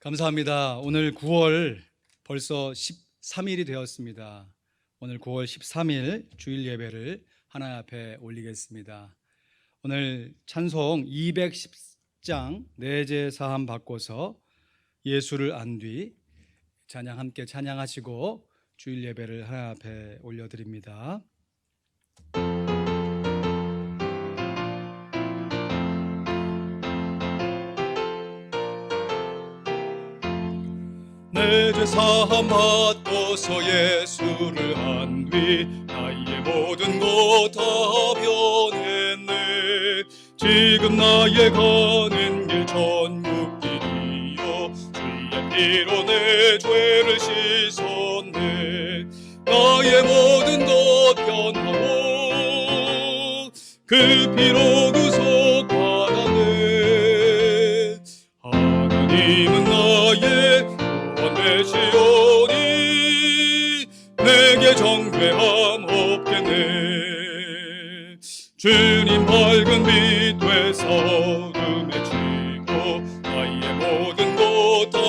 감사합니다. 오늘 9월 벌써 13일이 되었습니다. 오늘 9월 13일 주일 예배를 하나님 앞에 올리겠습니다. 오늘 찬송 210장 내제 사함 바꿔서 예수를 안 뒤 찬양 함께 찬양하시고 주일 예배를 하나님 앞에 올려드립니다. 내 죄 사함 받고서 예수를 안 뒤 나의 모든 것 다 변했네. 지금 나의 가는 길 전국길이요 주의 피로 내 죄를 씻었네. 나의 모든 것 변하고 그 피로 구속받았네. 하나님은 나의 되시오니 내게 정죄함 없겠네. 주님 밝은 빛 되사 어둠에 지고 나의 모든 것 다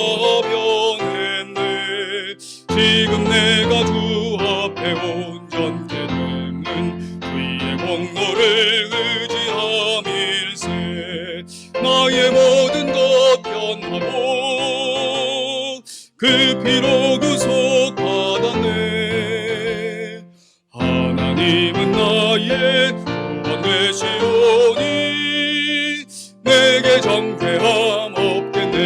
변했네. 지금 내가 주 앞에 온전케 되는 주의 공로를 의지함일세. 나의 모든 것 변하고 그 피로 구속받았네. 하나님은 나의 구원 되시오니 내게 정죄함 없겠네.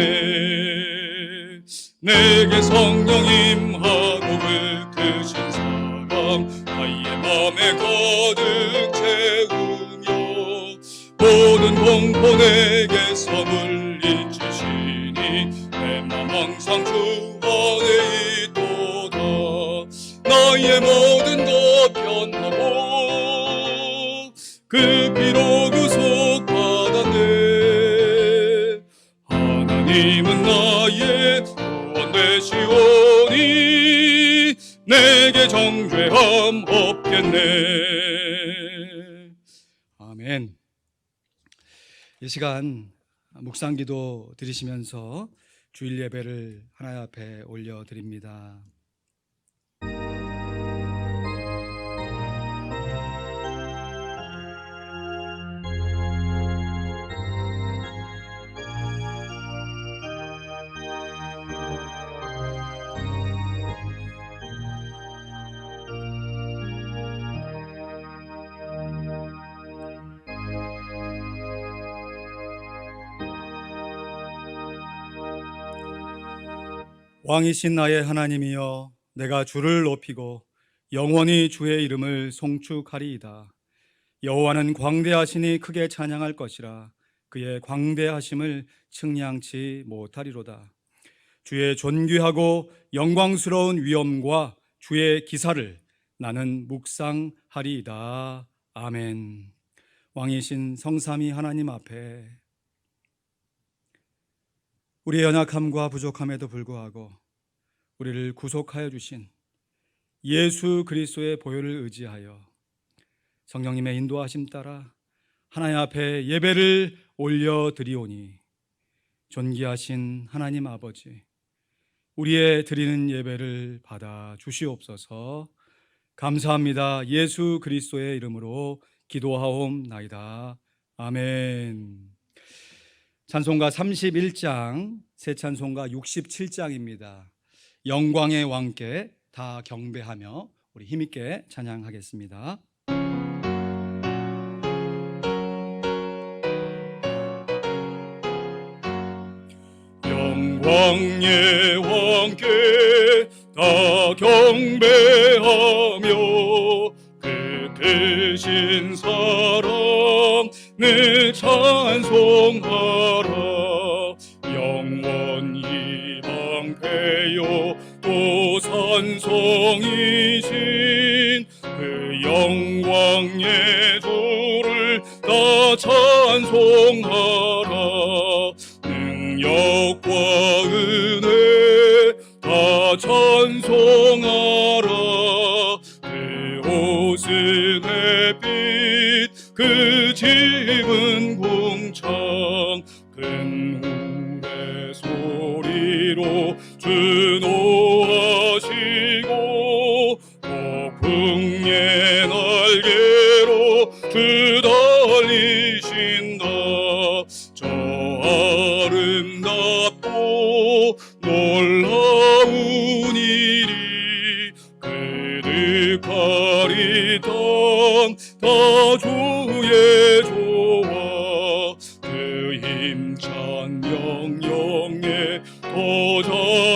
내게 성령 임하고 이끄신 사랑 나의 맘에 가득 채우며 모든 공포 내게서 물리치시니 내 맘 항상 주 안에 있도다. 나의 모든 것 변하고 그 피로 구속받았네. 하나님은 나의 구원 되시오니 내게 정죄함 없겠네. 아멘. 이 시간 묵상기도 드리시면서 주일 예배를 하나님 앞에 올려드립니다. 왕이신 나의 하나님이여, 내가 주를 높이고 영원히 주의 이름을 송축하리이다. 여호와는 광대하시니 크게 찬양할 것이라. 그의 광대하심을 측량치 못하리로다. 주의 존귀하고 영광스러운 위엄과 주의 기사를 나는 묵상하리이다. 아멘. 왕이신 성삼위 하나님 앞에 우리의 연약함과 부족함에도 불구하고 우리를 구속하여 주신 예수 그리스도의 보혈을 의지하여 성령님의 인도하심 따라 하나님 앞에 예배를 올려드리오니, 존귀하신 하나님 아버지, 우리의 드리는 예배를 받아 주시옵소서. 감사합니다. 예수 그리스도의 이름으로 기도하옵나이다. 아멘. 찬송가 31장, 새 찬송가 67장입니다. 영광의 왕께 다 경배하며 우리 힘있게 찬양하겠습니다. 영광의 왕께 다 경배하며 그 크신 사랑을 찬송하라. 영원히 방패요 또 산성이신 그 영광의 주를 다 찬송하라. 능력과 은혜 다 찬송하라. 그 옷은 햇빛 그 집은 궁창 큰 울의 소리 준호하시고 폭풍의 날개로 주 달리신다. 저 아름답고 놀라운 일이 그득하리 땅 다 주의 조와 그 힘찬 명령에 더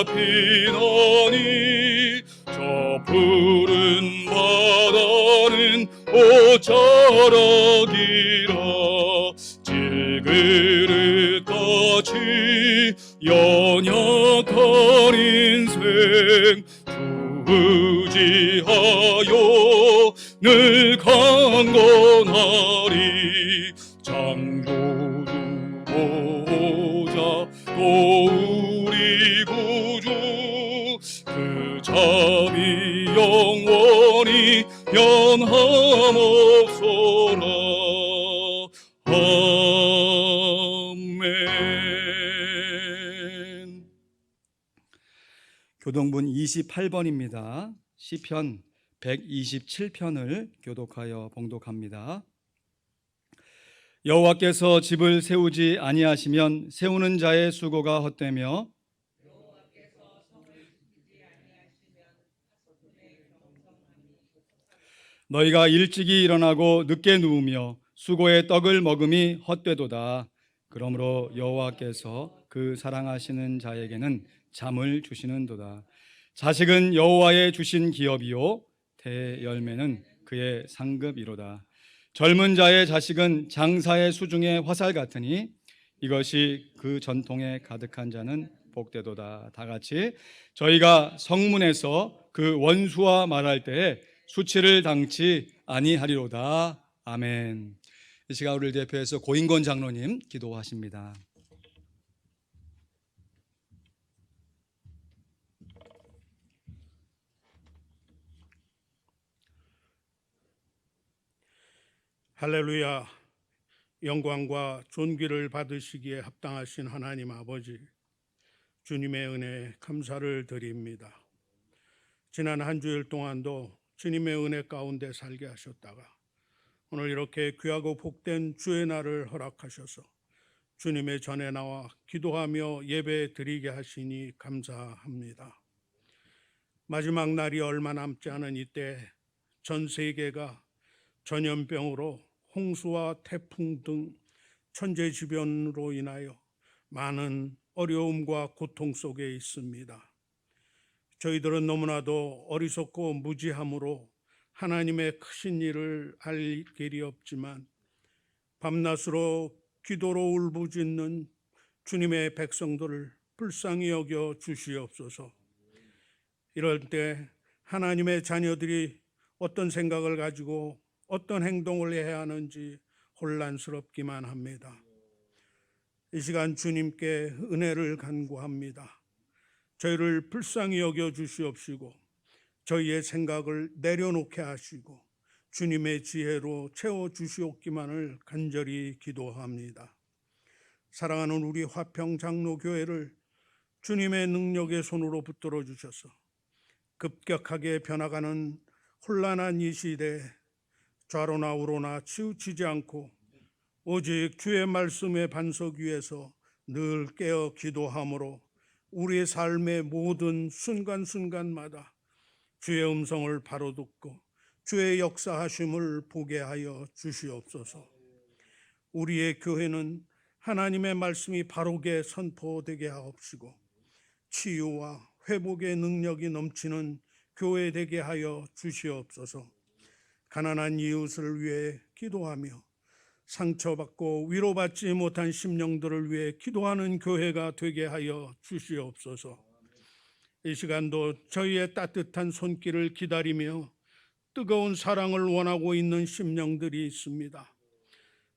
잡히나니 저 푸른 바다는 옷자락이라 질그릇같이 연약한 인생 주의하여 늘 강건하리. 창조주 보호자 또 우리 구주 그 자비 영원히 변함없소라. 아멘. 교동분 28번입니다. 시편 127편을 교독하여 봉독합니다. 여호와께서 집을 세우지 아니하시면 세우는 자의 수고가 헛되며 너희가 일찍이 일어나고 늦게 누우며 수고의 떡을 먹음이 헛되도다. 그러므로 여호와께서 그 사랑하시는 자에게는 잠을 주시는도다. 자식은 여호와의 주신 기업이요 대열매는 그의 상급이로다. 젊은 자의 자식은 장사의 수중의 화살 같으니 이것이 그 전통에 가득한 자는 복되도다. 다 같이 저희가 성문에서 그 원수와 말할 때에 수치를 당치 아니하리로다. 아멘. 이 시간 우리를 대표해서 고인권 장로님 기도하십니다. 할렐루야. 영광과 존귀를 받으시기에 합당하신 하나님 아버지, 주님의 은혜에 감사를 드립니다. 지난 한 주일 동안도 주님의 은혜 가운데 살게 하셨다가 오늘 이렇게 귀하고 복된 주의 날을 허락하셔서 주님의 전에 나와 기도하며 예배 드리게 하시니 감사합니다. 마지막 날이 얼마 남지 않은 이때 전 세계가 전염병으로 홍수와 태풍 등 천재지변으로 인하여 많은 어려움과 고통 속에 있습니다. 저희들은 너무나도 어리석고 무지함으로 하나님의 크신 일을 알 길이 없지만 밤낮으로 기도로 울부짖는 주님의 백성들을 불쌍히 여겨 주시옵소서. 이럴 때 하나님의 자녀들이 어떤 생각을 가지고 어떤 행동을 해야 하는지 혼란스럽기만 합니다. 이 시간 주님께 은혜를 간구합니다. 저희를 불쌍히 여겨 주시옵시고 저희의 생각을 내려놓게 하시고 주님의 지혜로 채워 주시옵기만을 간절히 기도합니다. 사랑하는 우리 화평 장로교회를 주님의 능력의 손으로 붙들어 주셔서 급격하게 변화가는 혼란한 이 시대에 좌로나 우로나 치우치지 않고 오직 주의 말씀의 반석 위에서 늘 깨어 기도함으로 우리의 삶의 모든 순간순간마다 주의 음성을 바로 듣고 주의 역사하심을 보게 하여 주시옵소서. 우리의 교회는 하나님의 말씀이 바르게 선포되게 하옵시고 치유와 회복의 능력이 넘치는 교회 되게 하여 주시옵소서. 가난한 이웃을 위해 기도하며 상처받고 위로받지 못한 심령들을 위해 기도하는 교회가 되게 하여 주시옵소서. 이 시간도 저희의 따뜻한 손길을 기다리며 뜨거운 사랑을 원하고 있는 심령들이 있습니다.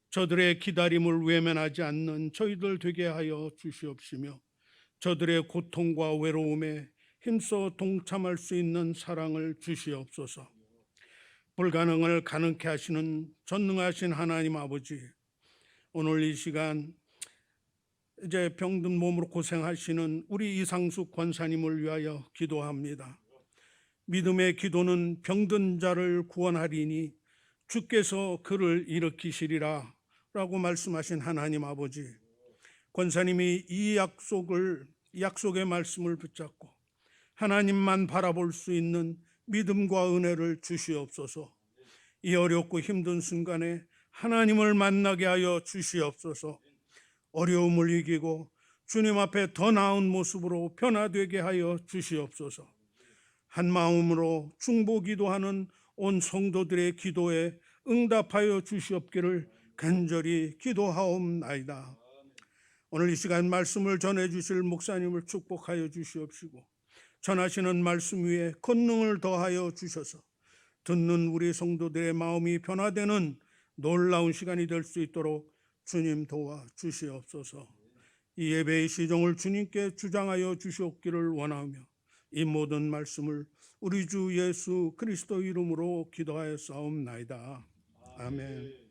저들의 기다림을 외면하지 않는 저희들 되게 하여 주시옵시며 저들의 고통과 외로움에 힘써 동참할 수 있는 사랑을 주시옵소서. 불가능을 가능케 하시는 전능하신 하나님 아버지, 오늘 이 시간 이제 병든 몸으로 고생하시는 우리 이상숙 권사님을 위하여 기도합니다. 믿음의 기도는 병든 자를 구원하리니 주께서 그를 일으키시리라 라고 말씀하신 하나님 아버지, 권사님이 이 약속의 말씀을 붙잡고 하나님만 바라볼 수 있는 믿음과 은혜를 주시옵소서. 이 어렵고 힘든 순간에 하나님을 만나게 하여 주시옵소서. 어려움을 이기고 주님 앞에 더 나은 모습으로 변화되게 하여 주시옵소서. 한 마음으로 중보 기도하는 온 성도들의 기도에 응답하여 주시옵기를 간절히 기도하옵나이다. 오늘 이 시간 말씀을 전해 주실 목사님을 축복하여 주시옵시고 전하시는 말씀 위에 권능을 더하여 주셔서 듣는 우리 성도들의 마음이 변화되는 놀라운 시간이 될 수 있도록 주님 도와 주시옵소서. 이 예배의 시종을 주님께 주장하여 주시옵기를 원하며 이 모든 말씀을 우리 주 예수 그리스도 이름으로 기도하여 싸움나이다. 아멘.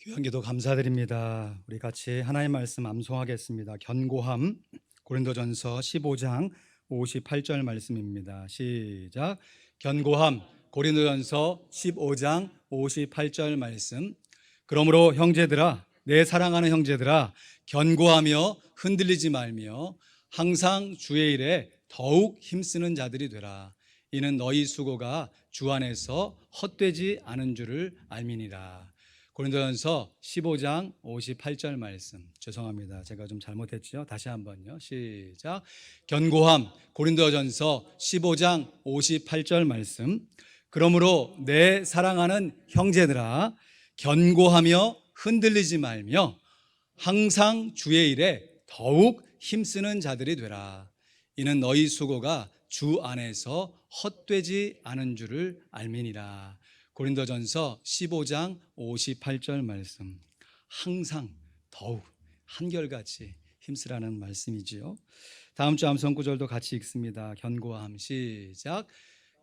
귀한 기도 감사드립니다. 우리 같이 하나님의 말씀 암송하겠습니다. 견고함, 고린도전서 15장 58절 말씀입니다. 시작. 견고함, 고린도전서 15장 58절 말씀. 그러므로 형제들아, 내 사랑하는 형제들아, 견고하며 흔들리지 말며 항상 주의 일에 더욱 힘쓰는 자들이 되라. 이는 너희 수고가 주 안에서 헛되지 않은 줄을 알미니라. 고린도전서 15장 58절 말씀. 죄송합니다. 제가 좀 잘못했죠. 다시 한번요. 시작. 견고함, 고린도전서 15장 58절 말씀. 그러므로 내 사랑하는 형제들아, 견고하며 흔들리지 말며 항상 주의 일에 더욱 힘쓰는 자들이 되라. 이는 너희 수고가 주 안에서 헛되지 않은 줄을 알미니라. 고린도전서 15장 58절 말씀. 항상 더욱 한결같이 힘쓰라는 말씀이지요. 다음 주 암송 구절도 같이 읽습니다. 견고함. 시작.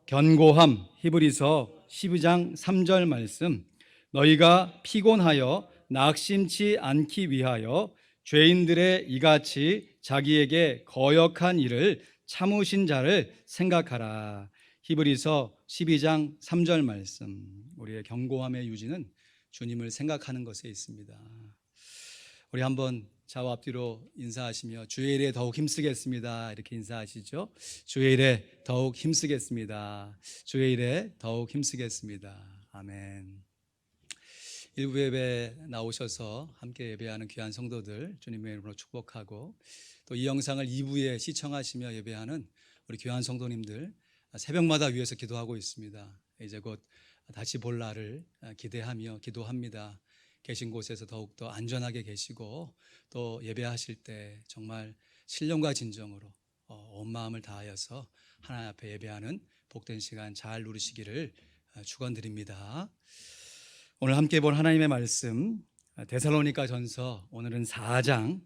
견고함. 히브리서 12장 3절 말씀. 너희가 피곤하여 낙심치 않기 위하여 죄인들의 이같이 자기에게 거역한 일을 참으신 자를 생각하라. 히브리서 12장 3절 말씀. 우리의 견고함의 유지는 주님을 생각하는 것에 있습니다. 우리 한번 좌우 앞뒤로 인사하시며 주의 일에 더욱 힘쓰겠습니다. 이렇게 인사하시죠. 주의 일에 더욱 힘쓰겠습니다. 주의 일에 더욱 힘쓰겠습니다. 아멘. 일부 예배 나오셔서 함께 예배하는 귀한 성도들 주님의 이름으로 축복하고, 또 이 영상을 2부에 시청하시며 예배하는 우리 귀한 성도님들 새벽마다 위에서 기도하고 있습니다. 이제 곧 다시 볼 날을 기대하며 기도합니다. 계신 곳에서 더욱더 안전하게 계시고, 또 예배하실 때 정말 신령과 진정으로 온 마음을 다하여서 하나님 앞에 예배하는 복된 시간 잘 누리시기를 축원드립니다. 오늘 함께 볼 하나님의 말씀, 데살로니가전서 오늘은 4장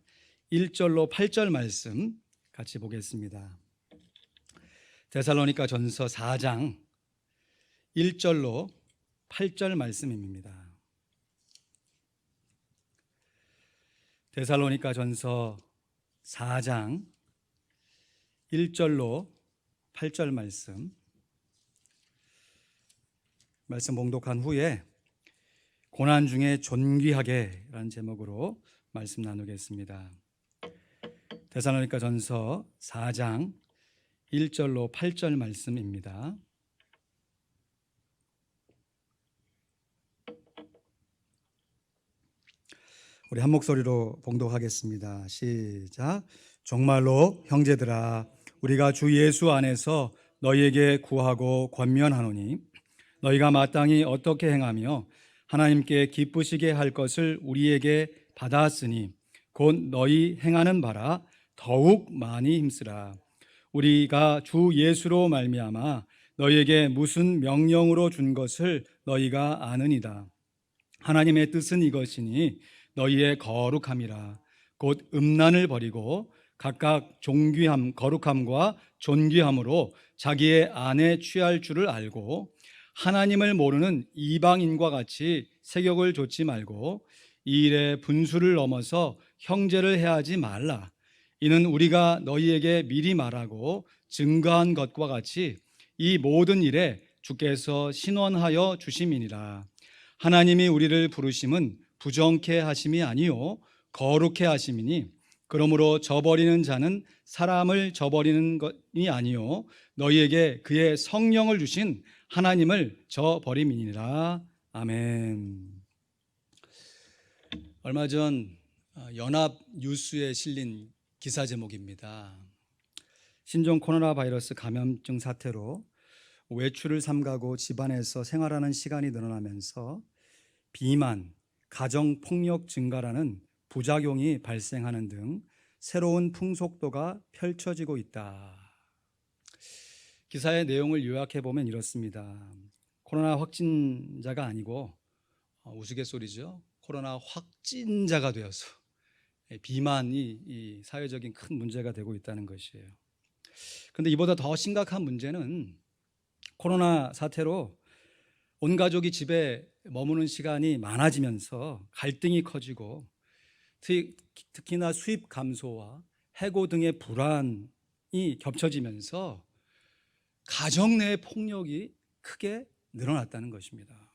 1절로 8절 말씀 같이 보겠습니다. 데살로니가전서 4장 1절로 8절 말씀입니다. 데살로니가전서 4장 1절로 8절 말씀 봉독한 후에 고난 중에 존귀하게 라는 제목으로 말씀 나누겠습니다. 데살로니가전서 4장 1절로 8절 말씀입니다. 우리 한 목소리로 봉독하겠습니다. 시작. 정말로 형제들아, 우리가 주 예수 안에서 너희에게 구하고 권면하노니 너희가 마땅히 어떻게 행하며 하나님께 기쁘시게 할 것을 우리에게 받았으니 곧 너희 행하는 바라 더욱 많이 힘쓰라. 우리가 주 예수로 말미암아 너희에게 무슨 명령으로 준 것을 너희가 아느니라. 하나님의 뜻은 이것이니 너희의 거룩함이라. 곧 음란을 버리고 각각 존귀함 거룩함과 존귀함으로 자기의 아내 취할 줄을 알고 하나님을 모르는 이방인과 같이 세격을 좇지 말고 이 일에 분수를 넘어서 형제를 해하지 말라. 이는 우리가 너희에게 미리 말하고 증거한 것과 같이 이 모든 일에 주께서 신원하여 주심이니라. 하나님이 우리를 부르심은 부정케 하심이 아니요 거룩케 하심이니 그러므로 저버리는 자는 사람을 저버리는 것이 아니요 너희에게 그의 성령을 주신 하나님을 저버림이니라. 아멘. 얼마 전 연합 뉴스에 실린 기사 제목입니다. 신종 코로나 바이러스 감염증 사태로 외출을 삼가고 집안에서 생활하는 시간이 늘어나면서 비만, 가정폭력 증가라는 부작용이 발생하는 등 새로운 풍속도가 펼쳐지고 있다. 기사의 내용을 요약해 보면 이렇습니다. 코로나 확진자가 아니고 우스갯소리죠. 코로나 확진자가 되어서 비만이 이 사회적인 큰 문제가 되고 있다는 것이에요. 그런데 이보다 더 심각한 문제는 코로나 사태로 온 가족이 집에 머무는 시간이 많아지면서 갈등이 커지고 특히나 수입 감소와 해고 등의 불안이 겹쳐지면서 가정 내 폭력이 크게 늘어났다는 것입니다.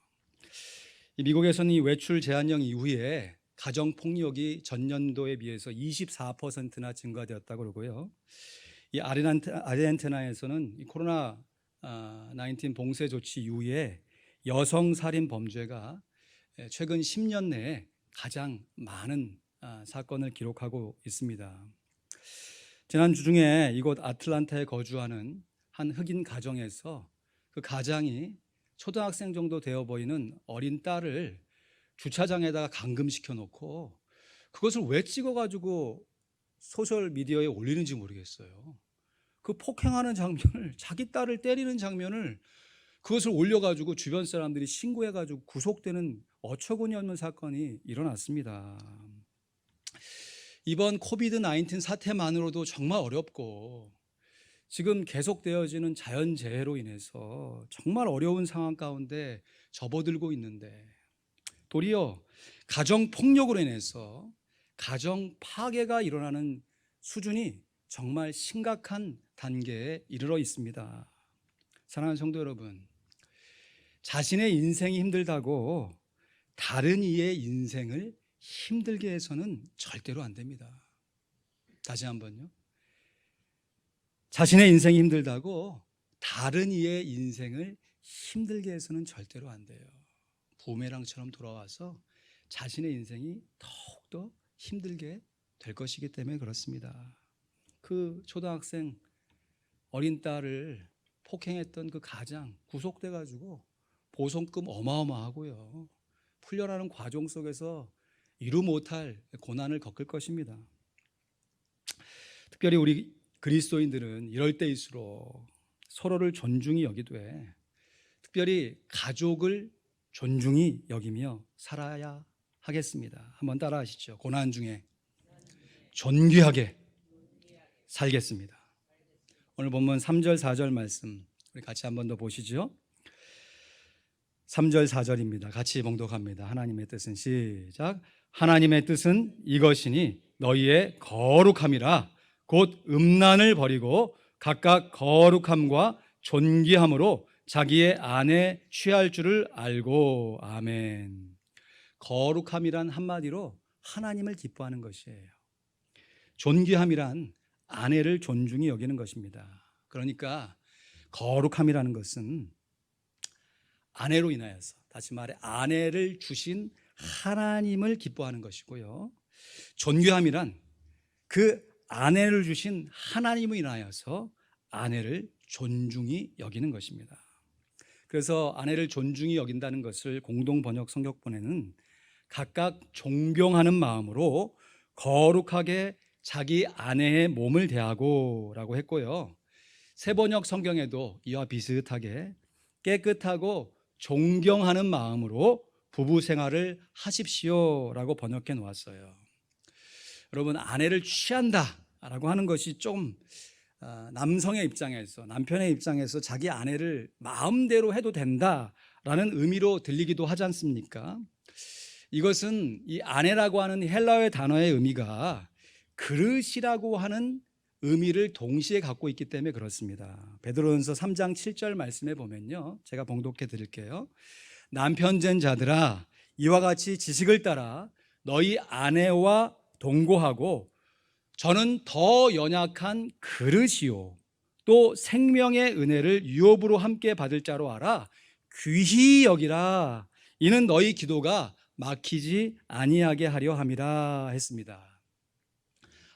미국에서는 이 외출 제한령 이후에 가정 폭력이 전년도에 비해서 24%나 증가되었다고 그러고요. 이 아르헨티나에서는 이 코로나 19 봉쇄 조치 이후에 여성 살인 범죄가 최근 10년 내에 가장 많은 사건을 기록하고 있습니다. 지난주 중에 이곳 아틀란타에 거주하는 한 흑인 가정에서 그 가장이 초등학생 정도 되어 보이는 어린 딸을 주차장에다가 감금시켜 놓고 그것을 왜 찍어가지고 소셜미디어에 올리는지 모르겠어요. 그 폭행하는 장면을, 자기 딸을 때리는 장면을 그것을 올려가지고 주변 사람들이 신고해가지고 구속되는 어처구니 없는 사건이 일어났습니다. 이번 코비드-19 사태만으로도 정말 어렵고 지금 계속되어지는 자연재해로 인해서 정말 어려운 상황 가운데 접어들고 있는데 도리어 가정폭력으로 인해서 가정 파괴가 일어나는 수준이 정말 심각한 단계에 이르러 있습니다. 사랑하는 성도 여러분, 자신의 인생이 힘들다고 다른 이의 인생을 힘들게 해서는 절대로 안 됩니다. 다시 한번요. 자신의 인생이 힘들다고 다른 이의 인생을 힘들게 해서는 절대로 안 돼요. 부메랑처럼 돌아와서 자신의 인생이 더욱더 힘들게 될 것이기 때문에 그렇습니다. 그 초등학생 어린 딸을 폭행했던 그 가장 구속돼 가지고 보상금 어마어마하고요. 풀려나는 과정 속에서 이루 못할 고난을 겪을 것입니다. 특별히 우리 그리스도인들은 이럴 때일수록 서로를 존중히 여기되 특별히 가족을 존중히 여기며 살아야 하겠습니다. 한번 따라하시죠. 고난 중에 존귀하게 살겠습니다. 오늘 본문 3절 4절 말씀 우리 같이 한번 더 보시죠. 3절 4절입니다. 같이 봉독합니다. 하나님의 뜻은 시작. 하나님의 뜻은 이것이니 너희의 거룩함이라. 곧 음란을 버리고 각각 거룩함과 존귀함으로 자기의 아내 취할 줄을 알고. 아멘. 거룩함이란 한마디로 하나님을 기뻐하는 것이에요. 존귀함이란 아내를 존중히 여기는 것입니다. 그러니까 거룩함이라는 것은 아내로 인하여서, 다시 말해 아내를 주신 하나님을 기뻐하는 것이고요. 존귀함이란 그 아내를 주신 하나님을 인하여서 아내를 존중히 여기는 것입니다. 그래서 아내를 존중히 여긴다는 것을 공동 번역 성격본에는 각각 존경하는 마음으로 거룩하게 자기 아내의 몸을 대하고라고 했고요. 세번역 성경에도 이와 비슷하게 깨끗하고 존경하는 마음으로 부부 생활을 하십시오라고 번역해 놓았어요. 여러분, 아내를 취한다라고 하는 것이 좀 남성의 입장에서, 남편의 입장에서 자기 아내를 마음대로 해도 된다라는 의미로 들리기도 하지 않습니까? 이것은 이 아내라고 하는 헬라어의 단어의 의미가 그릇이라고 하는 의미를 동시에 갖고 있기 때문에 그렇습니다. 베드로전서 3장 7절 말씀에 보면요, 제가 봉독해 드릴게요. 남편된 자들아, 이와 같이 지식을 따라 너희 아내와 동거하고 저는 더 연약한 그릇이요 또 생명의 은혜를 유업으로 함께 받을 자로 알아 귀히 여기라. 이는 너희 기도가 막히지 아니하게 하려 함이라 했습니다.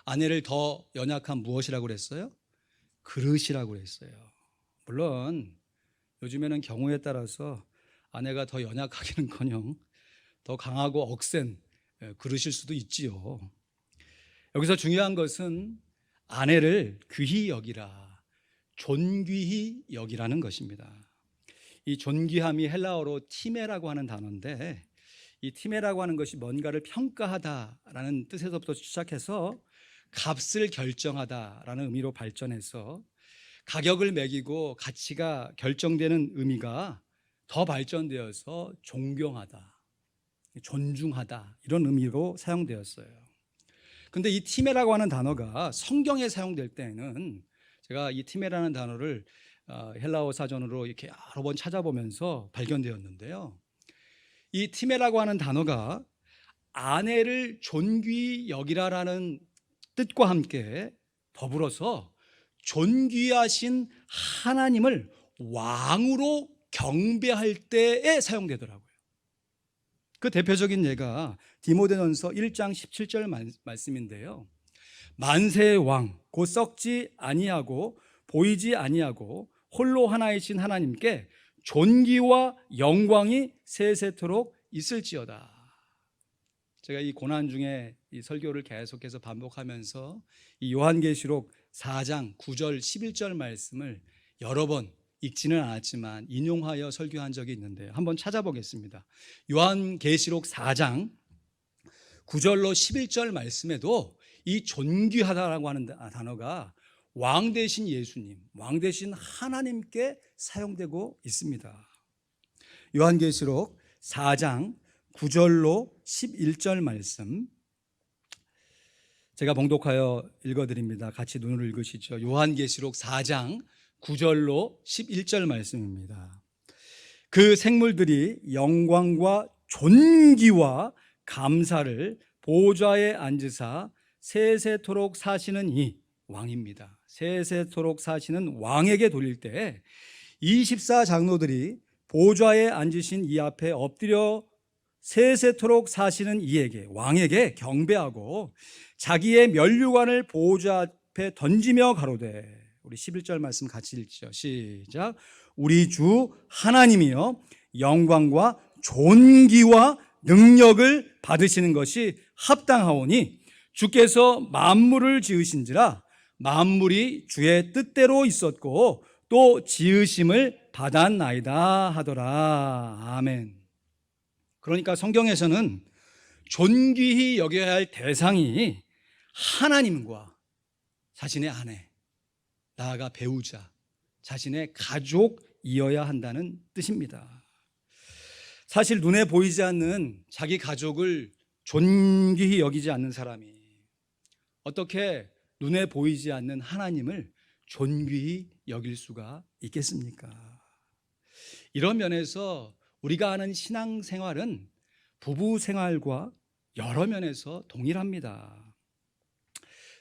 아내를 더 연약한 무엇이라고 그랬어요? 그릇이라고 그랬어요. 물론 요즘에는 경우에 따라서 아내가 더 연약하기는커녕 더 강하고 억센 그릇일 수도 있지요. 여기서 중요한 것은 아내를 귀히 여기라, 존귀히 여기라는 것입니다. 이 존귀함이 헬라어로 티메라고 하는 단어인데, 이 티메라고 하는 것이 뭔가를 평가하다라는 뜻에서부터 시작해서 값을 결정하다라는 의미로 발전해서 가격을 매기고 가치가 결정되는 의미가 더 발전되어서 존경하다, 존중하다 이런 의미로 사용되었어요. 근데 이 티메라고 하는 단어가 성경에 사용될 때에는, 제가 이 티메라는 단어를 헬라어 사전으로 이렇게 여러 번 찾아보면서 발견되었는데요, 이 티메라고 하는 단어가 아내를 존귀히 여기라라는 뜻과 함께 더불어서 존귀하신 하나님을 왕으로 경배할 때에 사용되더라고요. 그 대표적인 예가 디모데전서 1장 17절 말씀인데요, 만세의 왕 곧 썩지 아니하고 보이지 아니하고 홀로 하나이신 하나님께 존귀와 영광이 세세토록 있을지어다. 제가 이 고난 중에 이 설교를 계속해서 반복하면서 이 요한계시록 4장 9절 11절 말씀을 여러 번 읽지는 않았지만 인용하여 설교한 적이 있는데요, 한번 찾아보겠습니다. 요한계시록 4장 9절로 11절 말씀에도 이 존귀하다라고 하는 단어가 왕 되신 예수님, 왕 되신 하나님께 사용되고 있습니다. 요한계시록 4장 9절로 11절 말씀 제가 봉독하여 읽어드립니다. 같이 눈으로 읽으시죠. 요한계시록 4장 9절로 11절 말씀입니다. 그 생물들이 영광과 존귀와 감사를 보좌에 앉으사 세세토록 사시는 이 왕입니다. 세세토록 사시는 왕에게 돌릴 때 24장로들이 보좌에 앉으신 이 앞에 엎드려 세세토록 사시는 이에게, 왕에게 경배하고 자기의 면류관을 보좌 앞에 던지며 가로되, 우리 11절 말씀 같이 읽죠. 시작. 우리 주 하나님이여 영광과 존귀와 능력을 받으시는 것이 합당하오니 주께서 만물을 지으신지라 만물이 주의 뜻대로 있었고 또 지으심을 받았나이다 하더라. 아멘. 그러니까 성경에서는 존귀히 여겨야 할 대상이 하나님과 자신의 아내, 나아가 배우자, 자신의 가족이어야 한다는 뜻입니다. 사실 눈에 보이지 않는 자기 가족을 존귀히 여기지 않는 사람이 어떻게 눈에 보이지 않는 하나님을 존귀히 여길 수가 있겠습니까? 이런 면에서 우리가 하는 신앙생활은 부부 생활과 여러 면에서 동일합니다.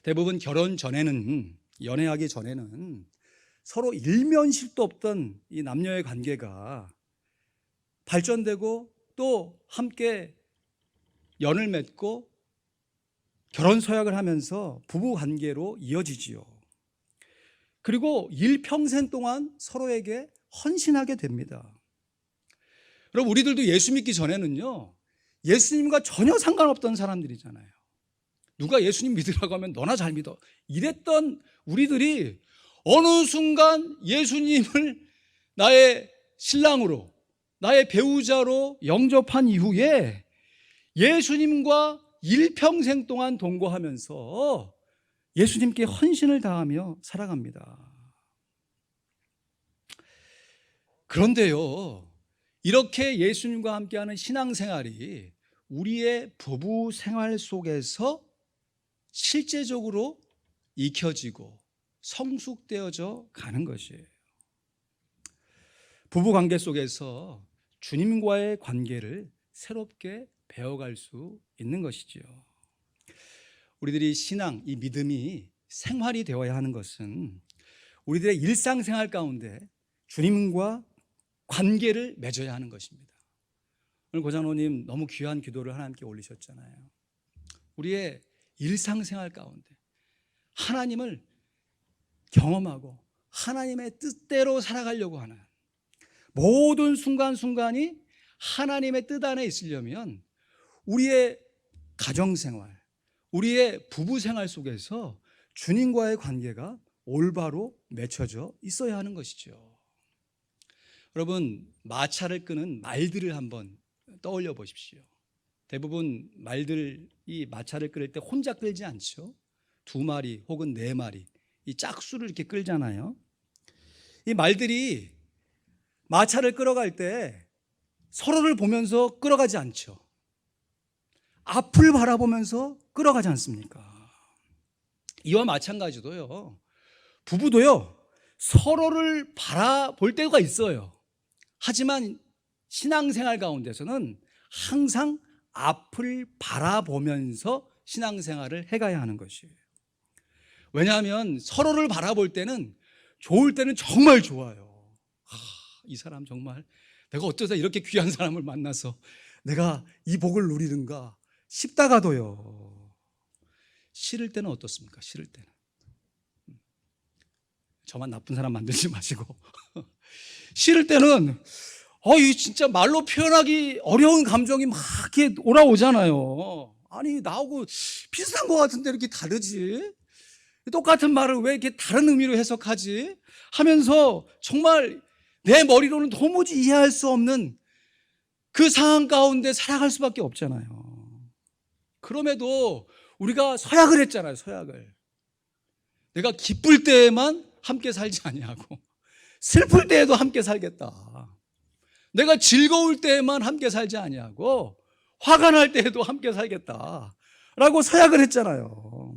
대부분 결혼 전에는, 연애하기 전에는 서로 일면식도 없던 이 남녀의 관계가 발전되고 또 함께 연을 맺고 결혼 서약을 하면서 부부 관계로 이어지지요. 그리고 일평생 동안 서로에게 헌신하게 됩니다. 여러분, 우리들도 예수 믿기 전에는요, 예수님과 전혀 상관없던 사람들이잖아요. 누가 예수님 믿으라고 하면 너나 잘 믿어. 이랬던 우리들이 어느 순간 예수님을 나의 신랑으로, 나의 배우자로 영접한 이후에 예수님과 일평생 동안 동거하면서 예수님께 헌신을 다하며 살아갑니다. 그런데요, 이렇게 예수님과 함께하는 신앙생활이 우리의 부부 생활 속에서 실제적으로 익혀지고 성숙되어져 가는 것이에요. 부부 관계 속에서 주님과의 관계를 새롭게 배워갈 수 있는 것이지요. 우리들이 신앙, 이 믿음이 생활이 되어야 하는 것은 우리들의 일상생활 가운데 주님과 관계를 맺어야 하는 것입니다. 오늘 고장로님 너무 귀한 기도를 하나님께 올리셨잖아요. 우리의 일상생활 가운데 하나님을 경험하고 하나님의 뜻대로 살아가려고 하는 모든 순간순간이 하나님의 뜻 안에 있으려면 우리의 가정생활, 우리의 부부생활 속에서 주님과의 관계가 올바로 맺혀져 있어야 하는 것이죠. 여러분, 마차를 끄는 말들을 한번 떠올려 보십시오. 대부분 말들이 마차를 끌 때 혼자 끌지 않죠. 2마리 혹은 4마리 이 짝수를 이렇게 끌잖아요. 이 말들이 마차를 끌어갈 때 서로를 보면서 끌어가지 않죠. 앞을 바라보면서 끌어가지 않습니까? 이와 마찬가지도요, 부부도요, 서로를 바라볼 때가 있어요. 하지만 신앙생활 가운데서는 항상 앞을 바라보면서 신앙생활을 해가야 하는 것이에요. 왜냐하면 서로를 바라볼 때는 좋을 때는 정말 좋아요. 이 사람 정말 내가 어쩌다 이렇게 귀한 사람을 만나서 내가 이 복을 누리는가 싶다가도요, 싫을 때는 어떻습니까? 싫을 때는 저만 나쁜 사람 만들지 마시고 싫을 때는 이 진짜 말로 표현하기 어려운 감정이 막 이렇게 올라오잖아요. 아니, 나하고 비슷한 것 같은데 이렇게 다르지? 똑같은 말을 왜 이렇게 다른 의미로 해석하지? 하면서 정말 내 머리로는 도무지 이해할 수 없는 그 상황 가운데 살아갈 수밖에 없잖아요. 그럼에도 우리가 서약을 했잖아요. 서약을. 내가 기쁠 때에만 함께 살지 아니하고 슬플 때에도 함께 살겠다. 내가 즐거울 때에만 함께 살지 아니하고 화가 날 때에도 함께 살겠다라고 서약을 했잖아요.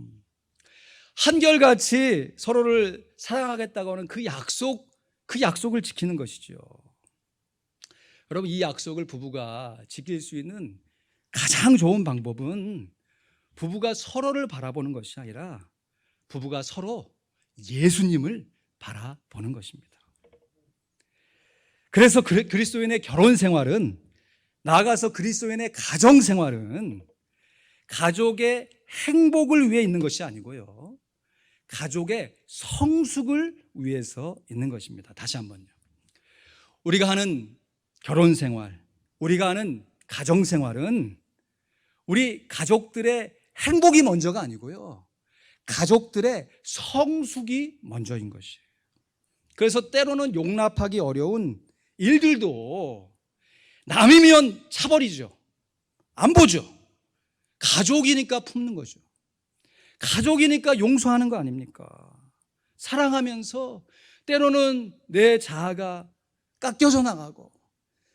한결같이 서로를 사랑하겠다고 하는 그 약속을 지키는 것이죠. 여러분, 이 약속을 부부가 지킬 수 있는 가장 좋은 방법은 부부가 서로를 바라보는 것이 아니라 부부가 서로 예수님을 바라보는 것입니다. 그래서 그리스도인의 결혼 생활은, 나아가서 그리스도인의 가정 생활은 가족의 행복을 위해 있는 것이 아니고요, 가족의 성숙을 위해서 있는 것입니다. 다시 한번요. 우리가 하는 결혼 생활, 우리가 하는 가정 생활은 우리 가족들의 행복이 먼저가 아니고요, 가족들의 성숙이 먼저인 것이에요. 그래서 때로는 용납하기 어려운 일들도 남이면 차버리죠. 안 보죠. 가족이니까 품는 거죠. 가족이니까 용서하는 거 아닙니까? 사랑하면서 때로는 내 자아가 깎여져 나가고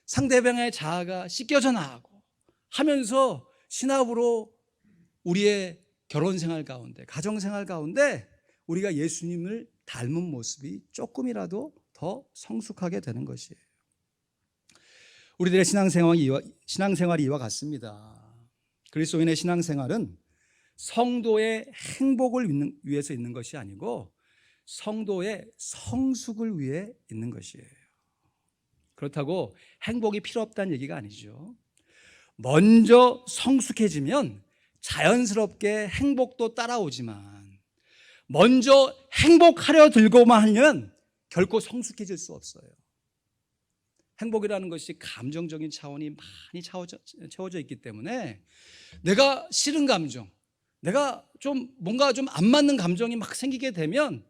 상대방의 자아가 씻겨져 나가고 하면서 신학으로 우리의 결혼생활 가운데, 가정생활 가운데 우리가 예수님을 닮은 모습이 조금이라도 더 성숙하게 되는 것이에요. 우리들의 신앙생활이 이와 같습니다. 그리스도인의 신앙생활은 성도의 행복을 위해서 있는 것이 아니고 성도의 성숙을 위해 있는 것이에요. 그렇다고 행복이 필요 없다는 얘기가 아니죠. 먼저 성숙해지면 자연스럽게 행복도 따라오지만 먼저 행복하려 들고만 하면 결코 성숙해질 수 없어요. 행복이라는 것이 감정적인 차원이 많이 채워져 있기 때문에 내가 싫은 감정, 내가 좀 뭔가 좀 안 맞는 감정이 막 생기게 되면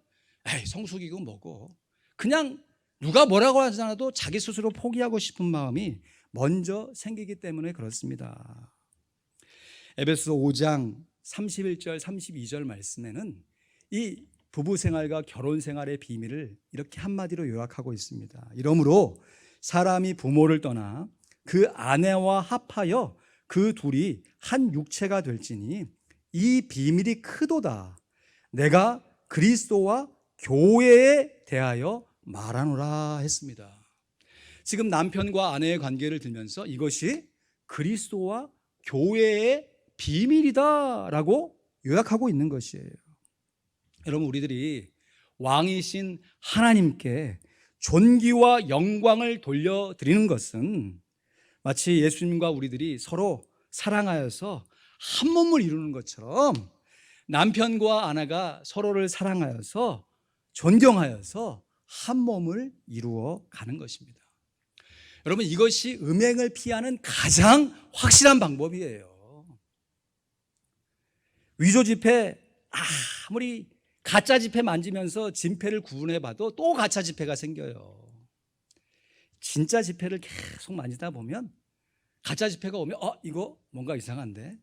에이, 성숙이고 뭐고, 그냥 누가 뭐라고 하지 않아도 자기 스스로 포기하고 싶은 마음이 먼저 생기기 때문에 그렇습니다. 에베소 5장 31절 32절 말씀에는 이 부부 생활과 결혼 생활의 비밀을 이렇게 한마디로 요약하고 있습니다. 이러므로 사람이 부모를 떠나 그 아내와 합하여 그 둘이 한 육체가 될지니 이 비밀이 크도다. 내가 그리스도와 교회에 대하여 말하노라 했습니다. 지금 남편과 아내의 관계를 들면서 이것이 그리스도와 교회의 비밀이다라고 요약하고 있는 것이에요. 여러분, 우리들이 왕이신 하나님께 존귀와 영광을 돌려드리는 것은 마치 예수님과 우리들이 서로 사랑하여서 한 몸을 이루는 것처럼 남편과 아내가 서로를 사랑하여서 존경하여서 한 몸을 이루어 가는 것입니다. 여러분, 이것이 음행을 피하는 가장 확실한 방법이에요. 위조 지폐, 아무리 가짜 지폐 만지면서 진폐를 구분해봐도 또 가짜 지폐가 생겨요. 진짜 지폐를 계속 만지다 보면 가짜 지폐가 오면 이거 뭔가 이상한데,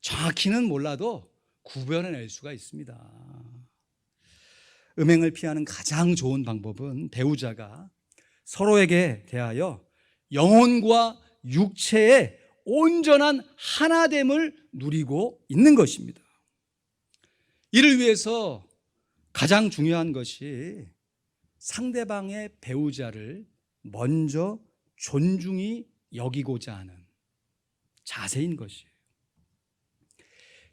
정확히는 몰라도 구별해낼 수가 있습니다. 음행을 피하는 가장 좋은 방법은 배우자가 서로에게 대하여 영혼과 육체의 온전한 하나됨을 누리고 있는 것입니다. 이를 위해서 가장 중요한 것이 상대방의 배우자를 먼저 존중히 여기고자 하는 자세인 것이에요.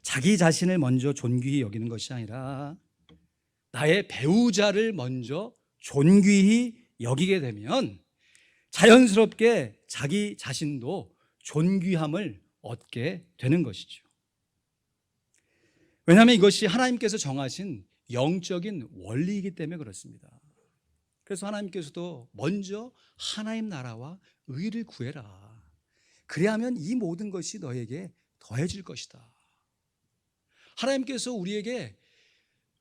자기 자신을 먼저 존귀히 여기는 것이 아니라 나의 배우자를 먼저 존귀히 여기게 되면 자연스럽게 자기 자신도 존귀함을 얻게 되는 것이죠. 왜냐하면 이것이 하나님께서 정하신 영적인 원리이기 때문에 그렇습니다. 그래서 하나님께서도 먼저 하나님 나라와 의를 구해라. 그래야면 이 모든 것이 너에게 더해질 것이다. 하나님께서 우리에게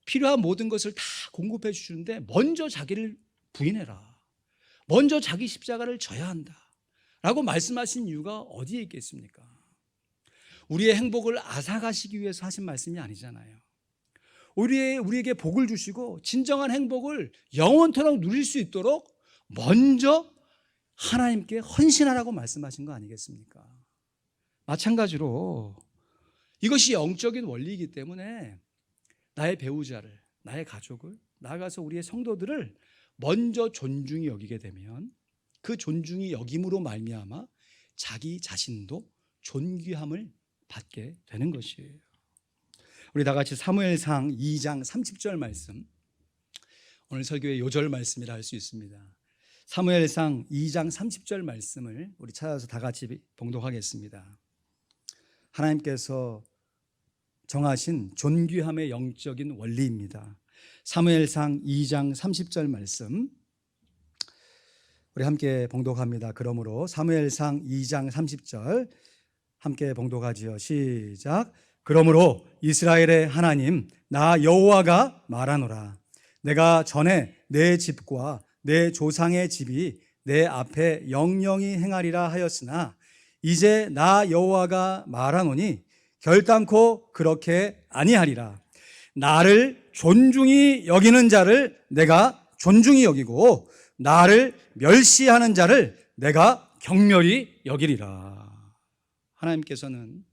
필요한 모든 것을 다 공급해 주시는데 먼저 자기를 부인해라. 먼저 자기 십자가를 져야 한다 라고 말씀하신 이유가 어디에 있겠습니까? 우리의 행복을 앗아가시기 위해서 하신 말씀이 아니잖아요. 우리에게 복을 주시고 진정한 행복을 영원토록 누릴 수 있도록 먼저 하나님께 헌신하라고 말씀하신 거 아니겠습니까? 마찬가지로 이것이 영적인 원리이기 때문에 나의 배우자를, 나의 가족을, 나아가서 우리의 성도들을 먼저 존중히 여기게 되면 그 존중히 여김으로 말미암아 자기 자신도 존귀함을 받게 되는 것이에요. 우리 다 같이 사무엘상 2장 30절 말씀, 오늘 설교의 요절 말씀이라 할 수 있습니다. 사무엘상 2장 30절 말씀을 우리 찾아서 다 같이 봉독하겠습니다. 하나님께서 정하신 존귀함의 영적인 원리입니다. 사무엘상 2장 30절 말씀 우리 함께 봉독합니다. 그러므로 사무엘상 2장 30절 함께 봉독하지요. 시작. 그러므로 이스라엘의 하나님 나 여호와가 말하노라. 내가 전에 내 집과 내 조상의 집이 내 앞에 영영히 행하리라 하였으나 이제 나 여호와가 말하노니 결단코 그렇게 아니하리라. 나를 존중히 여기는 자를 내가 존중히 여기고 나를 멸시하는 자를 내가 경멸히 여기리라. 하나님께서는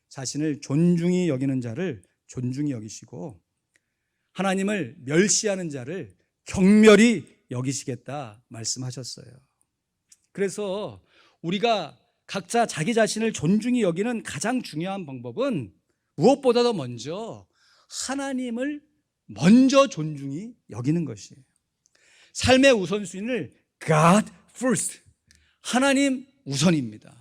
자신을 존중히 여기는 자를 존중히 여기시고 하나님을 멸시하는 자를 경멸히 여기시겠다 말씀하셨어요. 그래서 우리가 각자 자기 자신을 존중히 여기는 가장 중요한 방법은 무엇보다도 먼저 하나님을 먼저 존중히 여기는 것이에요. 삶의 우선순위를 God first, 하나님 우선입니다.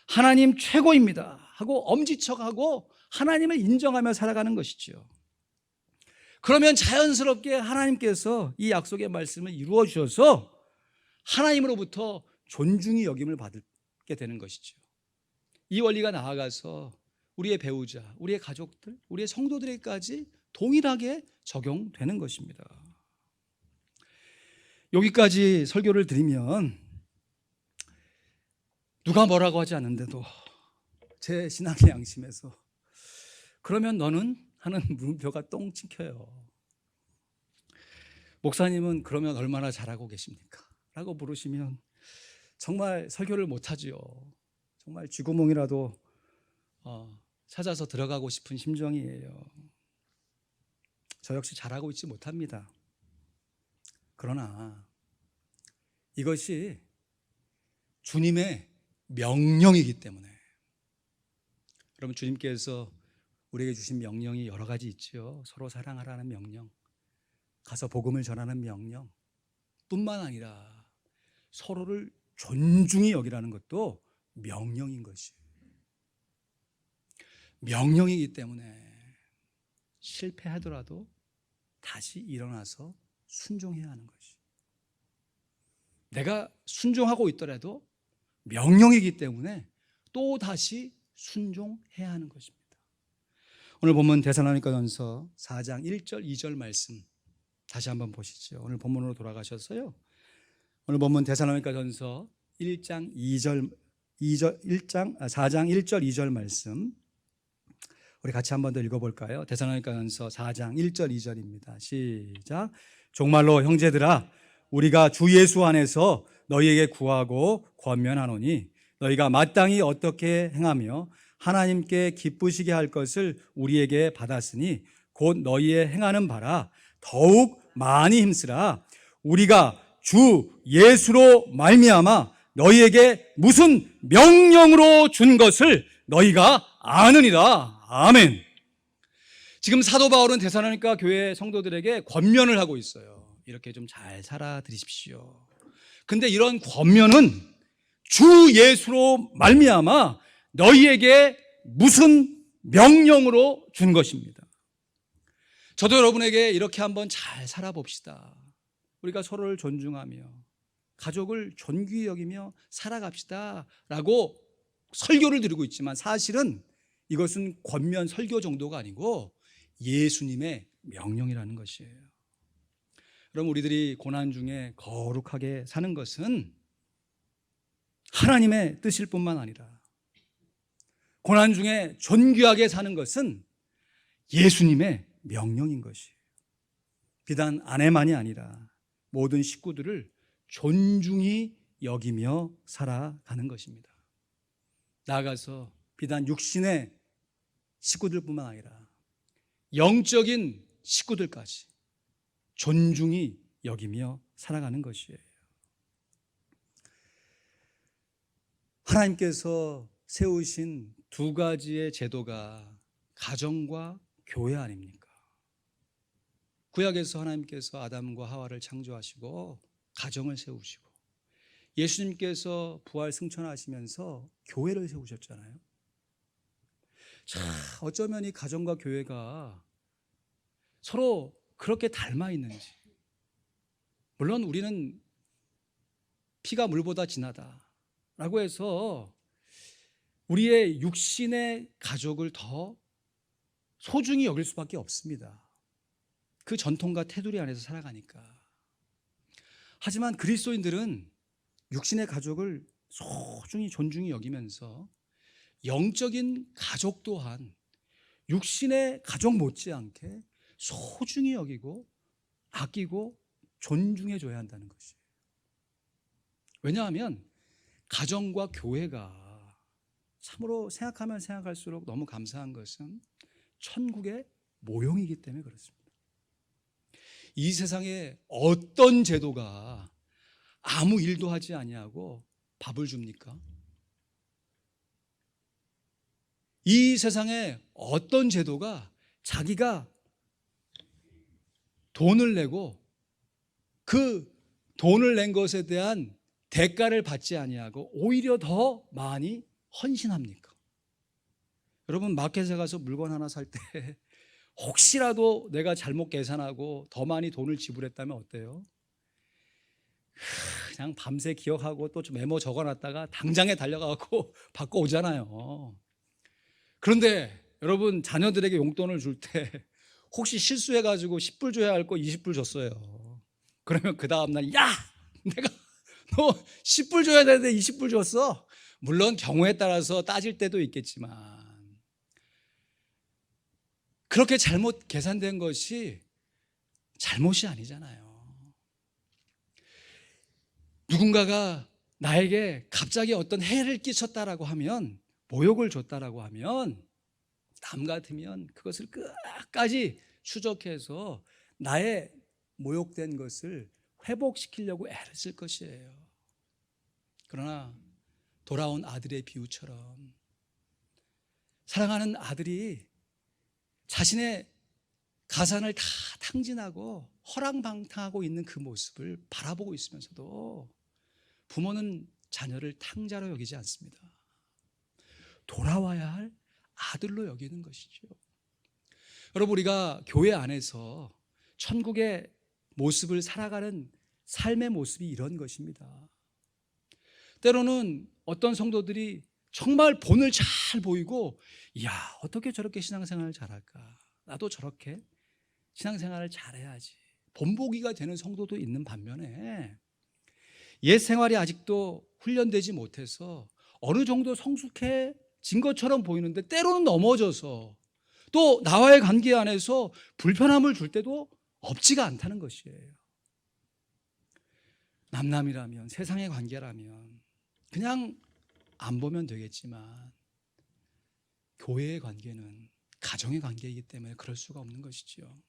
하나님 최고입니다 하고 엄지척하고 하나님을 인정하며 살아가는 것이죠. 그러면 자연스럽게 하나님께서 이 약속의 말씀을 이루어 주셔서 하나님으로부터 존중히 여김을 받게 되는 것이죠. 이 원리가 나아가서 우리의 배우자, 우리의 가족들, 우리의 성도들에게까지 동일하게 적용되는 것입니다. 여기까지 설교를 드리면 누가 뭐라고 하지 않는데도 제 신앙의 양심에서 그러면 너는 하는 물음표가 똥 찍혀요. 목사님은 그러면 얼마나 잘하고 계십니까? 라고 물으시면 정말 설교를 못하지요. 정말 쥐구멍이라도 찾아서 들어가고 싶은 심정이에요. 저 역시 잘하고 있지 못합니다. 그러나 이것이 주님의 명령이기 때문에, 여러분, 주님께서 우리에게 주신 명령이 여러 가지 있죠. 서로 사랑하라는 명령, 가서 복음을 전하는 명령 뿐만 아니라 서로를 존중히 여기라는 것도 명령인 것이에요. 명령이기 때문에 실패하더라도 다시 일어나서 순종해야 하는 것이. 내가 순종하고 있더라도 명령이기 때문에 또 다시 순종해야 하는 것입니다. 오늘 본문 데살로니가전서 4장 1절 2절 말씀 다시 한번 보시죠. 오늘 본문으로 돌아가셨어요. 오늘 본문 데살로니가전서 4장 1절 2절 말씀 우리 같이 한번 더 읽어볼까요? 데살로니가전서 4장 1절 2절입니다. 시작. 정말로 형제들아, 우리가 주 예수 안에서 너희에게 구하고 권면하노니 너희가 마땅히 어떻게 행하며 하나님께 기쁘시게 할 것을 우리에게 받았으니 곧 너희의 행하는 바라 더욱 많이 힘쓰라. 우리가 주 예수로 말미암아 너희에게 무슨 명령으로 준 것을 너희가 아느니라. 아멘. 지금 사도 바울은 데살로니가 교회 성도들에게 권면을 하고 있어요. 이렇게 좀 잘 살아 드십시오. 근데 이런 권면은 주 예수로 말미암아 너희에게 무슨 명령으로 준 것입니다. 저도 여러분에게 이렇게 한번 잘 살아봅시다. 우리가 서로를 존중하며 가족을 존귀히 여기며 살아갑시다 라고 설교를 드리고 있지만 사실은 이것은 권면 설교 정도가 아니고 예수님의 명령이라는 것이에요. 그럼 우리들이 고난 중에 거룩하게 사는 것은 하나님의 뜻일 뿐만 아니라 고난 중에 존귀하게 사는 것은 예수님의 명령인 것이에요. 비단 아내만이 아니라 모든 식구들을 존중히 여기며 살아가는 것입니다. 나아가서 비단 육신의 식구들뿐만 아니라 영적인 식구들까지 존중히 여기며 살아가는 것이에요. 하나님께서 세우신 두 가지의 제도가 가정과 교회 아닙니까? 구약에서 하나님께서 아담과 하와를 창조하시고 가정을 세우시고 예수님께서 부활 승천하시면서 교회를 세우셨잖아요. 자, 어쩌면 이 가정과 교회가 서로 그렇게 닮아 있는지. 물론 우리는 피가 물보다 진하다라고 해서 우리의 육신의 가족을 더 소중히 여길 수밖에 없습니다. 그 전통과 테두리 안에서 살아가니까. 하지만 그리스도인들은 육신의 가족을 소중히 존중히 여기면서 영적인 가족 또한 육신의 가족 못지않게 소중히 여기고 아끼고 존중해 줘야 한다는 것이에요. 왜냐하면 가정과 교회가 참으로 생각하면 생각할수록 너무 감사한 것은 천국의 모형이기 때문에 그렇습니다. 이 세상에 어떤 제도가 아무 일도 하지 아니하고 밥을 줍니까? 이 세상에 어떤 제도가 자기가 돈을 내고 그 돈을 낸 것에 대한 대가를 받지 아니하고 오히려 더 많이 헌신합니까? 여러분, 마켓에 가서 물건 하나 살 때 혹시라도 내가 잘못 계산하고 더 많이 돈을 지불했다면 어때요? 그냥 밤새 기억하고 또 좀 메모 적어놨다가 당장에 달려가고 받고 오잖아요. 그런데 여러분, 자녀들에게 용돈을 줄 때 혹시 실수해가지고 10불 줘야 할 거 20불 줬어요. 그러면 그 다음날, 야! 내가 너 10불 줘야 되는데 20불 줬어. 물론 경우에 따라서 따질 때도 있겠지만, 그렇게 잘못 계산된 것이 잘못이 아니잖아요. 누군가가 나에게 갑자기 어떤 해를 끼쳤다라고 하면, 모욕을 줬다라고 하면, 남 같으면 그것을 끝까지 추적해서 나의 모욕된 것을 회복시키려고 애를 쓸 것이에요. 그러나 돌아온 아들의 비유처럼 사랑하는 아들이 자신의 가산을 다 탕진하고 허랑방탕하고 있는 그 모습을 바라보고 있으면서도 부모는 자녀를 탕자로 여기지 않습니다. 돌아와야 할 아들로 여기는 것이죠. 여러분, 우리가 교회 안에서 천국의 모습을 살아가는 삶의 모습이 이런 것입니다. 때로는 어떤 성도들이 정말 본을 잘 보이고, 이야, 어떻게 저렇게 신앙생활을 잘할까? 나도 저렇게 신앙생활을 잘해야지. 본보기가 되는 성도도 있는 반면에 옛 생활이 아직도 훈련되지 못해서 어느 정도 성숙해진 것처럼 보이는데 때로는 넘어져서 또 나와의 관계 안에서 불편함을 줄 때도 없지가 않다는 것이에요. 남남이라면, 세상의 관계라면 그냥 안 보면 되겠지만, 교회의 관계는 가정의 관계이기 때문에 그럴 수가 없는 것이죠.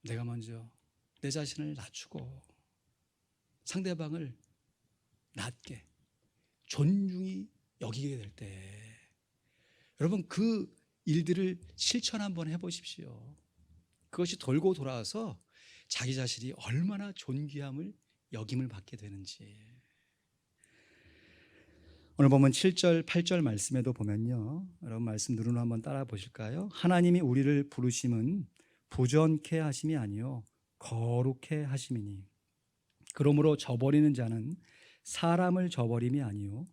내가 먼저 내 자신을 낮추고 상대방을 낮게 존중히 여기게 될 때, 여러분, 그 일들을 실천 한번 해보십시오. 그것이 돌고 돌아와서 자기 자신이 얼마나 존귀함을 여김을 받게 되는지. 오늘 보면 7절, 8절 말씀에도 보면요, 여러분 말씀 누르는 한번 따라 보실까요? 하나님이 우리를 부르심은 부전케 하심이 아니요 거룩해 하심이니, 그러므로 저버리는 자는 사람을 저버림이 아니요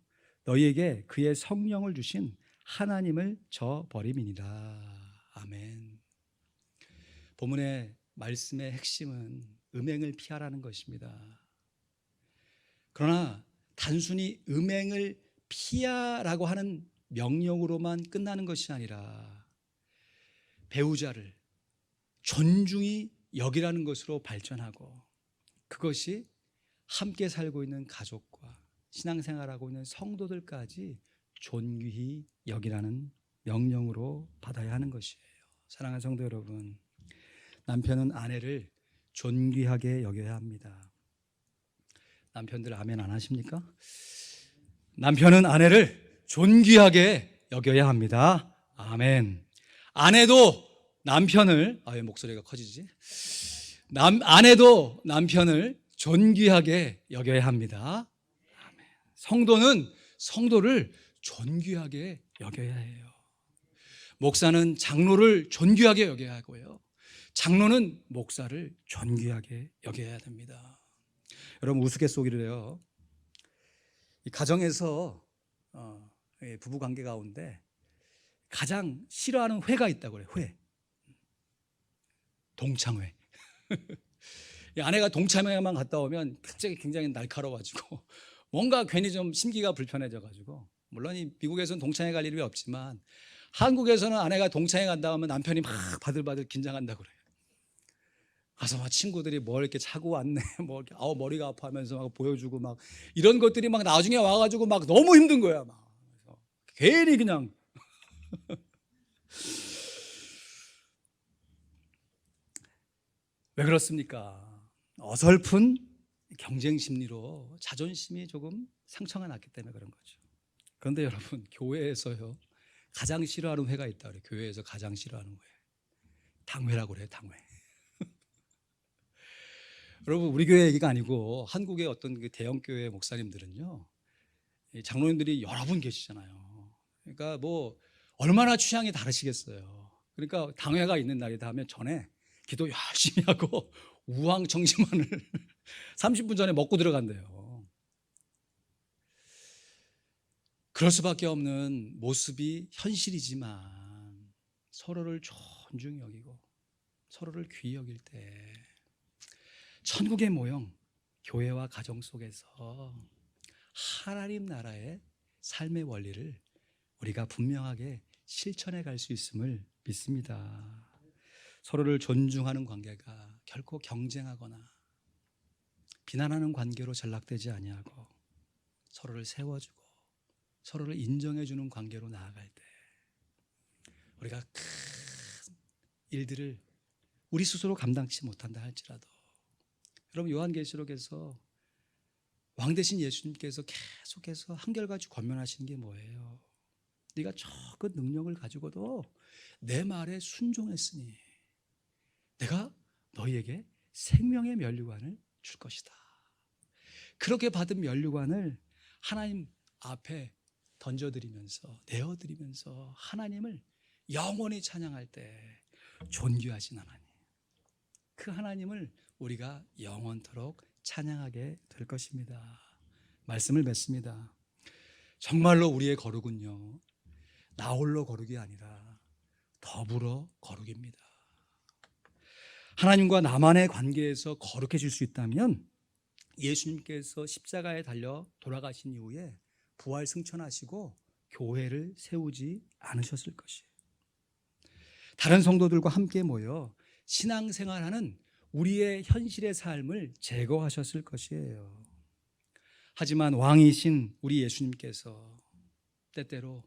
너희에게 그의 성령을 주신 하나님을 저버림이니라. 아멘. 본문의 말씀의 핵심은 음행을 피하라는 것입니다. 그러나 단순히 음행을 피하라고 하는 명령으로만 끝나는 것이 아니라 배우자를 존중히 여기라는 것으로 발전하고, 그것이 함께 살고 있는 가족과 신앙생활하고 있는 성도들까지 존귀히 여기라는 명령으로 받아야 하는 것이에요. 사랑하는 성도 여러분, 남편은 아내를 존귀하게 여겨야 합니다. 남편들 아멘 안 하십니까? 남편은 아내를 존귀하게 여겨야 합니다. 아멘. 아내도 남편을, 왜 목소리가 커지지? 아내도 남편을 존귀하게 여겨야 합니다. 아멘. 성도는 성도를 존귀하게 여겨야 해요. 목사는 장로를 존귀하게 여겨야 하고요, 장로는 목사를 존귀하게 여겨야 됩니다. 여러분, 우스갯소리로요, 이 가정에서 부부 관계 가운데 가장 싫어하는 회가 있다고 그래요. 회. 동창회. 이 아내가 동창회만 갔다 오면 갑자기 굉장히 날카로워가지고 뭔가 괜히 좀 심기가 불편해져가지고, 물론 이 미국에서는 동창회 갈 일이 없지만 한국에서는 아내가 동창회 간다 하면 남편이 막 바들바들 긴장한다고 그래요. 가서 막 친구들이 뭘 이렇게 차고 왔네, 뭐 이렇게 머리가 아파하면서 막 보여주고, 막 이런 것들이 막 나중에 와가지고 막 너무 힘든 거야. 막 그래서 괜히 그냥 왜 그렇습니까? 어설픈 경쟁 심리로 자존심이 조금 상처가 났기 때문에 그런 거죠. 그런데 여러분, 교회에서요 가장 싫어하는 회가 있다 그래요. 교회에서 가장 싫어하는 회, 당회라고 그래요. 당회. 여러분, 우리 교회 얘기가 아니고 한국의 어떤 그 대형 교회 목사님들은요, 장로님들이 여러 분 계시잖아요. 그러니까 뭐 얼마나 취향이 다르시겠어요. 그러니까 당회가 있는 날이다 하면 전에 기도 열심히 하고 우황청심환을 30분 전에 먹고 들어간대요. 그럴 수밖에 없는 모습이 현실이지만 서로를 존중히 여기고 서로를 귀히 여길 때 천국의 모형, 교회와 가정 속에서 하나님 나라의 삶의 원리를 우리가 분명하게 실천해 갈 수 있음을 믿습니다. 서로를 존중하는 관계가 결코 경쟁하거나 비난하는 관계로 전락되지 아니하고 서로를 세워주고 서로를 인정해주는 관계로 나아갈 때 우리가 큰 일들을 우리 스스로 감당치 못한다 할지라도, 여러분 요한계시록에서 왕 대신 예수님께서 계속해서 한결같이 권면하시는 게 뭐예요? 네가 적은 능력을 가지고도 내 말에 순종했으니 내가 너희에게 생명의 면류관을 줄 것이다. 그렇게 받은 면류관을 하나님 앞에 던져드리면서 내어드리면서 하나님을 영원히 찬양할 때 존귀하신 하나님, 그 하나님을 우리가 영원토록 찬양하게 될 것입니다. 말씀을 맺습니다. 정말로 우리의 거룩은요, 나 홀로 거룩이 아니라 더불어 거룩입니다. 하나님과 나만의 관계에서 거룩해질 수 있다면 예수님께서 십자가에 달려 돌아가신 이후에 부활 승천하시고 교회를 세우지 않으셨을 것이에요. 다른 성도들과 함께 모여 신앙생활하는 우리의 현실의 삶을 제거하셨을 것이에요. 하지만 왕이신 우리 예수님께서 때때로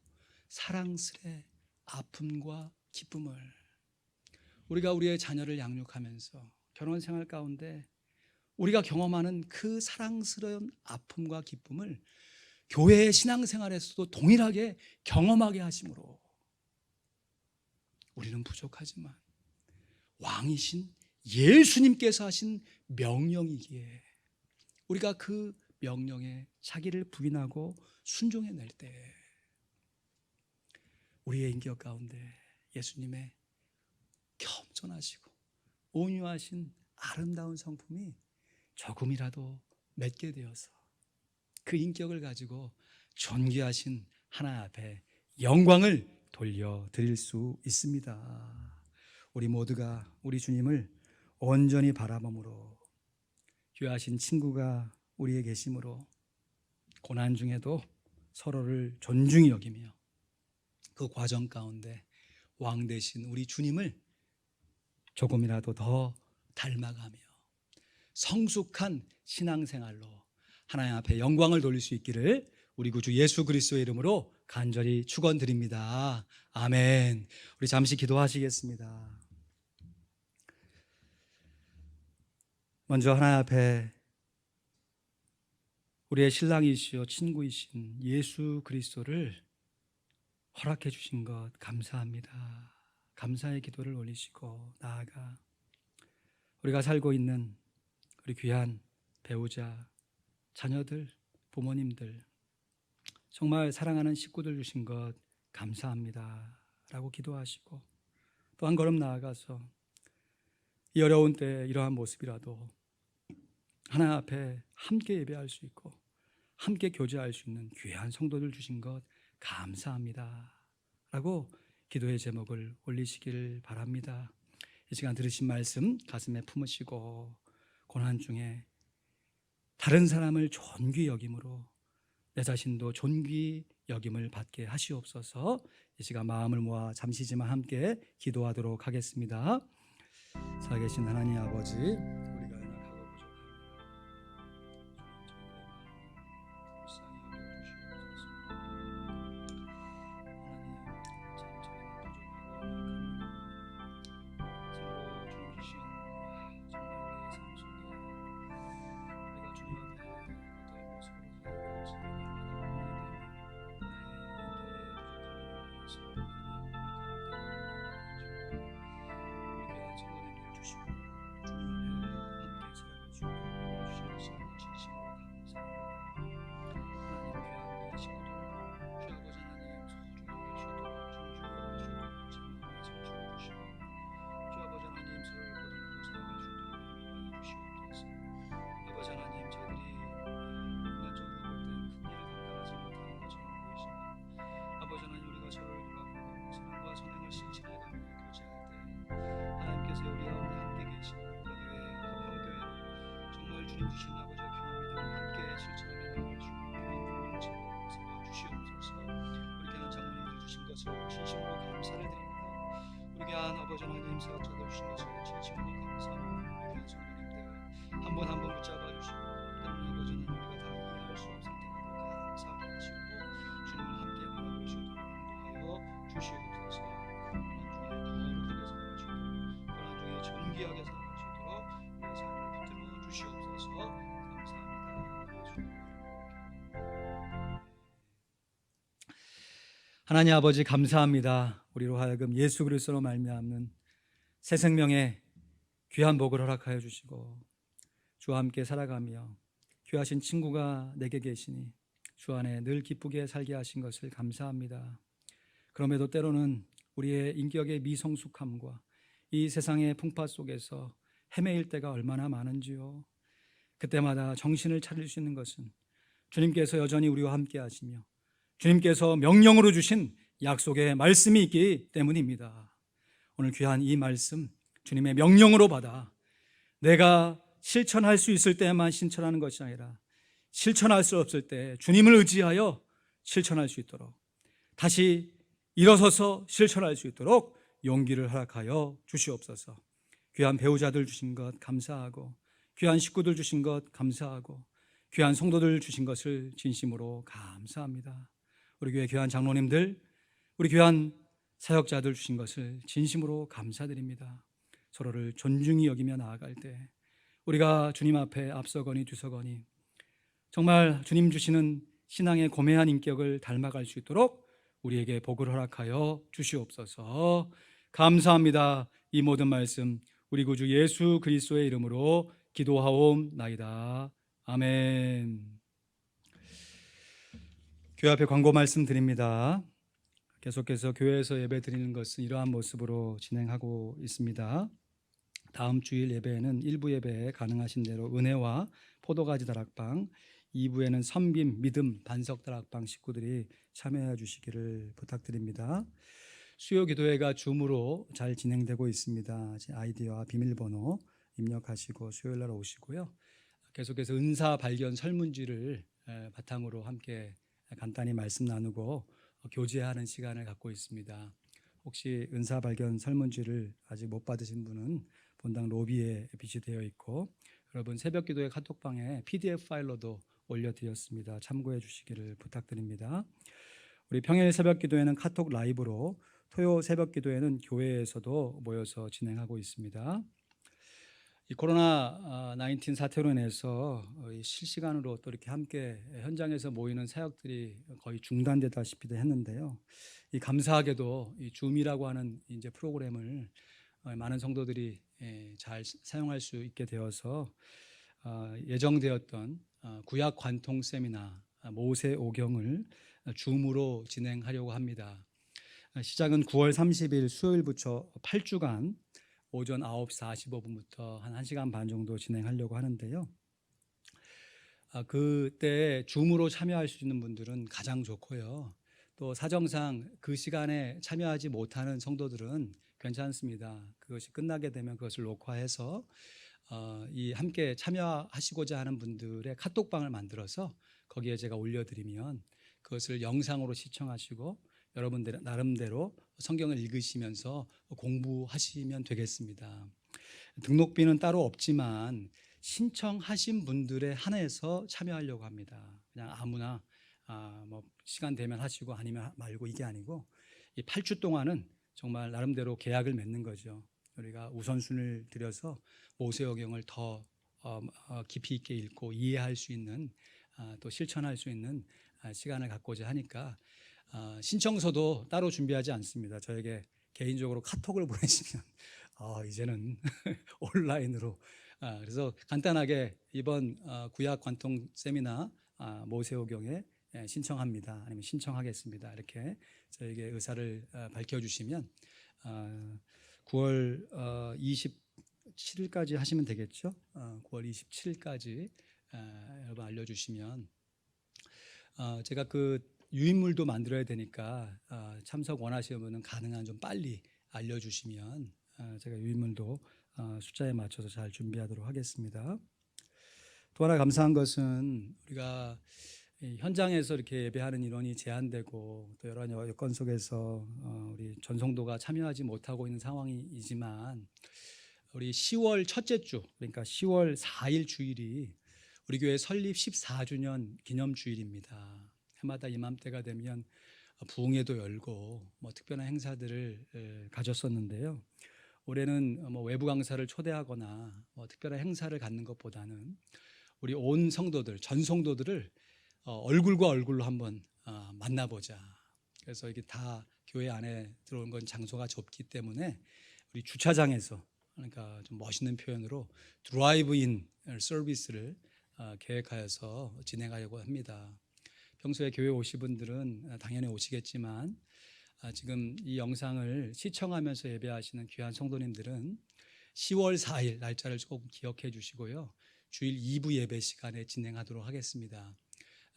사랑스레 아픔과 기쁨을, 우리가 우리의 자녀를 양육하면서 결혼 생활 가운데 우리가 경험하는 그 사랑스러운 아픔과 기쁨을 교회의 신앙생활에서도 동일하게 경험하게 하심으로 우리는 부족하지만 왕이신 예수님께서 하신 명령이기에 우리가 그 명령에 자기를 부인하고 순종해낼 때 우리의 인격 가운데 예수님의 겸손하시고 온유하신 아름다운 성품이 조금이라도 맺게 되어서 그 인격을 가지고 존귀하신 하나님 앞에 영광을 돌려드릴 수 있습니다. 우리 모두가 우리 주님을 온전히 바라봄으로, 귀하신 친구가 우리에 계심으로 고난 중에도 서로를 존중히 여기며 그 과정 가운데 왕 되신 우리 주님을 조금이라도 더 닮아가며 성숙한 신앙생활로 하나님 앞에 영광을 돌릴 수 있기를 우리 구주 예수 그리스도의 이름으로 간절히 축원드립니다. 아멘. 우리 잠시 기도하시겠습니다. 먼저 하나님 앞에 우리의 신랑이시여 친구이신 예수 그리스도를 허락해 주신 것 감사합니다. 감사의 기도를 올리시고 나아가 우리가 살고 있는 우리 귀한 배우자, 자녀들, 부모님들, 정말 사랑하는 식구들 주신 것 감사합니다 라고 기도하시고 또 한 걸음 나아가서 이 어려운 때 이러한 모습이라도 하나님 앞에 함께 예배할 수 있고 함께 교제할 수 있는 귀한 성도들 주신 것 감사합니다 라고 기도의 제목을 올리시기를 바랍니다. 이 시간 들으신 말씀 가슴에 품으시고 고난 중에 다른 사람을 존귀 여김으로 내 자신도 존귀 여김을 받게 하시옵소서. 이 시간 마음을 모아 잠시지만 함께 기도하도록 하겠습니다. 살아계신 하나님 아버지, 우리가 연약하고 주님 주신 아버지와 귀한 믿음을 함께 실천하며 나아갈 수 있는 귀한 공동체 세워 주시옵소서. 우리 귀한 장로님들 주신 것을 진심으로 감사를 드립니다. 우리 귀한 아버지 하나님 사역자들 주신 것을 진심으로 감사합니다. 우리 귀한 성도님들 한 번 한 번 붙잡아 주시고 때문에 아버지는 우리가 다 이해할 수 없을 때라도 감사하게 하시고 주님을 함께 바라볼 수 있도록 인도하여 주시옵소서. 고난 중에 거룩하게 살아갈 수 있도록 고난 중에 존귀하게 살아갈 수 있도록 우리의 삶을 붙들어 주시옵소서. 감사합니다. 하나님 아버지 감사합니다. 우리로 하여금 예수 그리스도로 말미암는 새 생명의 귀한 복을 허락하여 주시고 주와 함께 살아가며 귀하신 친구가 내게 계시니 주 안에 늘 기쁘게 살게 하신 것을 감사합니다. 그럼에도 때로는 우리의 인격의 미성숙함과 이 세상의 풍파 속에서 헤매일 때가 얼마나 많은지요. 그때마다 정신을 차릴 수 있는 것은 주님께서 여전히 우리와 함께 하시며 주님께서 명령으로 주신 약속의 말씀이 있기 때문입니다. 오늘 귀한 이 말씀 주님의 명령으로 받아 내가 실천할 수 있을 때만 실천하는 것이 아니라 실천할 수 없을 때 주님을 의지하여 실천할 수 있도록 다시 일어서서 실천할 수 있도록 용기를 허락하여 주시옵소서. 귀한 배우자들 주신 것 감사하고 귀한 식구들 주신 것 감사하고 귀한 성도들 주신 것을 진심으로 감사합니다. 우리 교회 귀한 장로님들, 우리 귀한 사역자들 주신 것을 진심으로 감사드립니다. 서로를 존중히 여기며 나아갈 때 우리가 주님 앞에 앞서거니 뒤서거니 정말 주님 주시는 신앙의 고매한 인격을 닮아갈 수 있도록 우리에게 복을 허락하여 주시옵소서. 감사합니다. 이 모든 말씀 우리 구주 예수 그리스도의 이름으로 기도하옵나이다. 아멘. 교회 앞에 광고 말씀드립니다. 계속해서 교회에서 예배 드리는 것은 이러한 모습으로 진행하고 있습니다. 다음 주일 예배에는 1부 예배에 가능하신 대로 은혜와 포도가지 다락방, 2부에는 섬김, 믿음, 반석 다락방 식구들이 참여해 주시기를 부탁드립니다. 수요 기도회가 줌으로 잘 진행되고 있습니다. 아이디와 비밀번호 입력하시고 수요일 날 오시고요. 계속해서 은사 발견 설문지를 바탕으로 함께 간단히 말씀 나누고 교제하는 시간을 갖고 있습니다. 혹시 은사 발견 설문지를 아직 못 받으신 분은 본당 로비에 비치되어 있고 여러분 새벽 기도회 카톡방에 PDF 파일로도 올려드렸습니다. 참고해 주시기를 부탁드립니다. 우리 평일 새벽 기도회는 카톡 라이브로, 토요 새벽 기도회는 교회에서도 모여서 진행하고 있습니다. 이 코로나 19 사태로 인해서 실시간으로 또 이렇게 함께 현장에서 모이는 사역들이 거의 중단되다시피 했는데요. 이 감사하게도 이 줌이라고 하는 이제 프로그램을 많은 성도들이 잘 사용할 수 있게 되어서 예정되었던 구약 관통 세미나 모세 오경을 줌으로 진행하려고 합니다. 시작은 9월 30일 수요일부터 8주간 오전 9시 45분부터 한 1시간 반 정도 진행하려고 하는데요. 그때 줌으로 참여할 수 있는 분들은 가장 좋고요. 또 사정상 그 시간에 참여하지 못하는 성도들은 괜찮습니다. 그것이 끝나게 되면 그것을 녹화해서 이 함께 참여하시고자 하는 분들의 카톡방을 만들어서 거기에 제가 올려드리면 그것을 영상으로 시청하시고 여러분들 나름대로 성경을 읽으시면서 공부하시면 되겠습니다. 등록비는 따로 없지만 신청하신 분들에 한해서 참여하려고 합니다. 그냥 아무나 뭐 시간 되면 하시고 아니면 말고 이게 아니고 이 8주 동안은 정말 나름대로 계약을 맺는 거죠. 우리가 우선순위를 들여서 모세오경을 더 깊이 있게 읽고 이해할 수 있는 또 실천할 수 있는 시간을 갖고자 하니까 신청서도 따로 준비하지 않습니다. 저에게 개인적으로 카톡을 보내시면 이제는 온라인으로 그래서 간단하게 이번 구약 관통 세미나 모세오경에 신청합니다. 아니면 신청하겠습니다. 이렇게 저에게 의사를 밝혀주시면 9월 27일까지 하시면 되겠죠. 9월 27일까지 여러분 알려주시면 제가 그 유인물도 만들어야 되니까 참석 원하시는 분은 가능한 좀 빨리 알려주시면 제가 유인물도 숫자에 맞춰서 잘 준비하도록 하겠습니다. 또 하나 감사한 것은 우리가 이 현장에서 이렇게 예배하는 인원이 제한되고 또 여러 여건 속에서 우리 전성도가 참여하지 못하고 있는 상황이지만 우리 10월 첫째 주, 그러니까 10월 4일 주일이 우리 교회 설립 14주년 기념 주일입니다. 해마다 이맘때가 되면 부흥회도 열고 특별한 행사들을 가졌었는데요. 올해는 외부 강사를 초대하거나 특별한 행사를 갖는 것보다는 우리 온 성도들, 전 성도들을 얼굴과 얼굴로 한번 만나보자. 그래서 이게 다 교회 안에 들어온 건 장소가 좁기 때문에 우리 주차장에서, 그러니까 좀 멋있는 표현으로 드라이브인 서비스를 계획하여서 진행하려고 합니다. 평소에 교회 오신 분들은 당연히 오시겠지만 지금 이 영상을 시청하면서 예배하시는 귀한 성도님들은 10월 4일 날짜를 조금 기억해 주시고요. 주일 2부 예배 시간에 진행하도록 하겠습니다.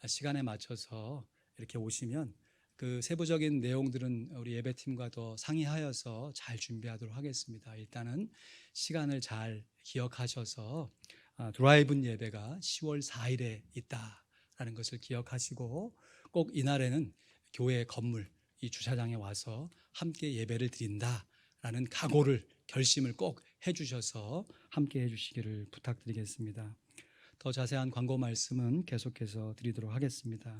시간에 맞춰서 이렇게 오시면 그 세부적인 내용들은 우리 예배팀과 더 상의하여서 잘 준비하도록 하겠습니다. 일단은 시간을 잘 기억하셔서 드라이브인 예배가 10월 4일에 있다라는 것을 기억하시고 꼭 이날에는 교회 건물 이 주차장에 와서 함께 예배를 드린다라는 각오를 결심을 꼭 해주셔서 함께 해주시기를 부탁드리겠습니다. 더 자세한 광고 말씀은 계속해서 드리도록 하겠습니다.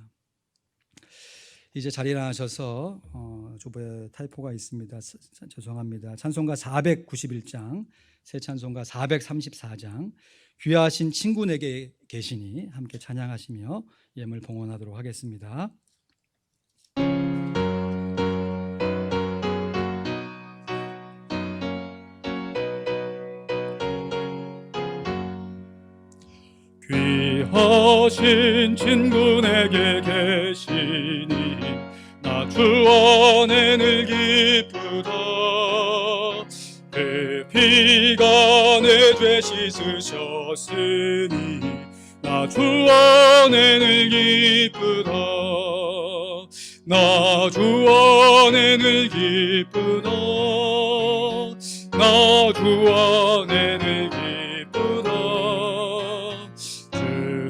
이제 자리에 일어나셔서 주부에 타이포가 있습니다. 죄송합니다. 찬송가 491장, 새 찬송가 434장, 귀하신 친구 내게 계시니 함께 찬양하시며 예물 봉헌하도록 하겠습니다. 귀하신 친구 내게 계시니 나 주 안에 늘 기쁘다. 그 피가 내 죄 씻으셨으니 나 주 안에 늘 기쁘다. 나 주 안에 늘 기쁘다. 나 주 안에 늘 기쁘다.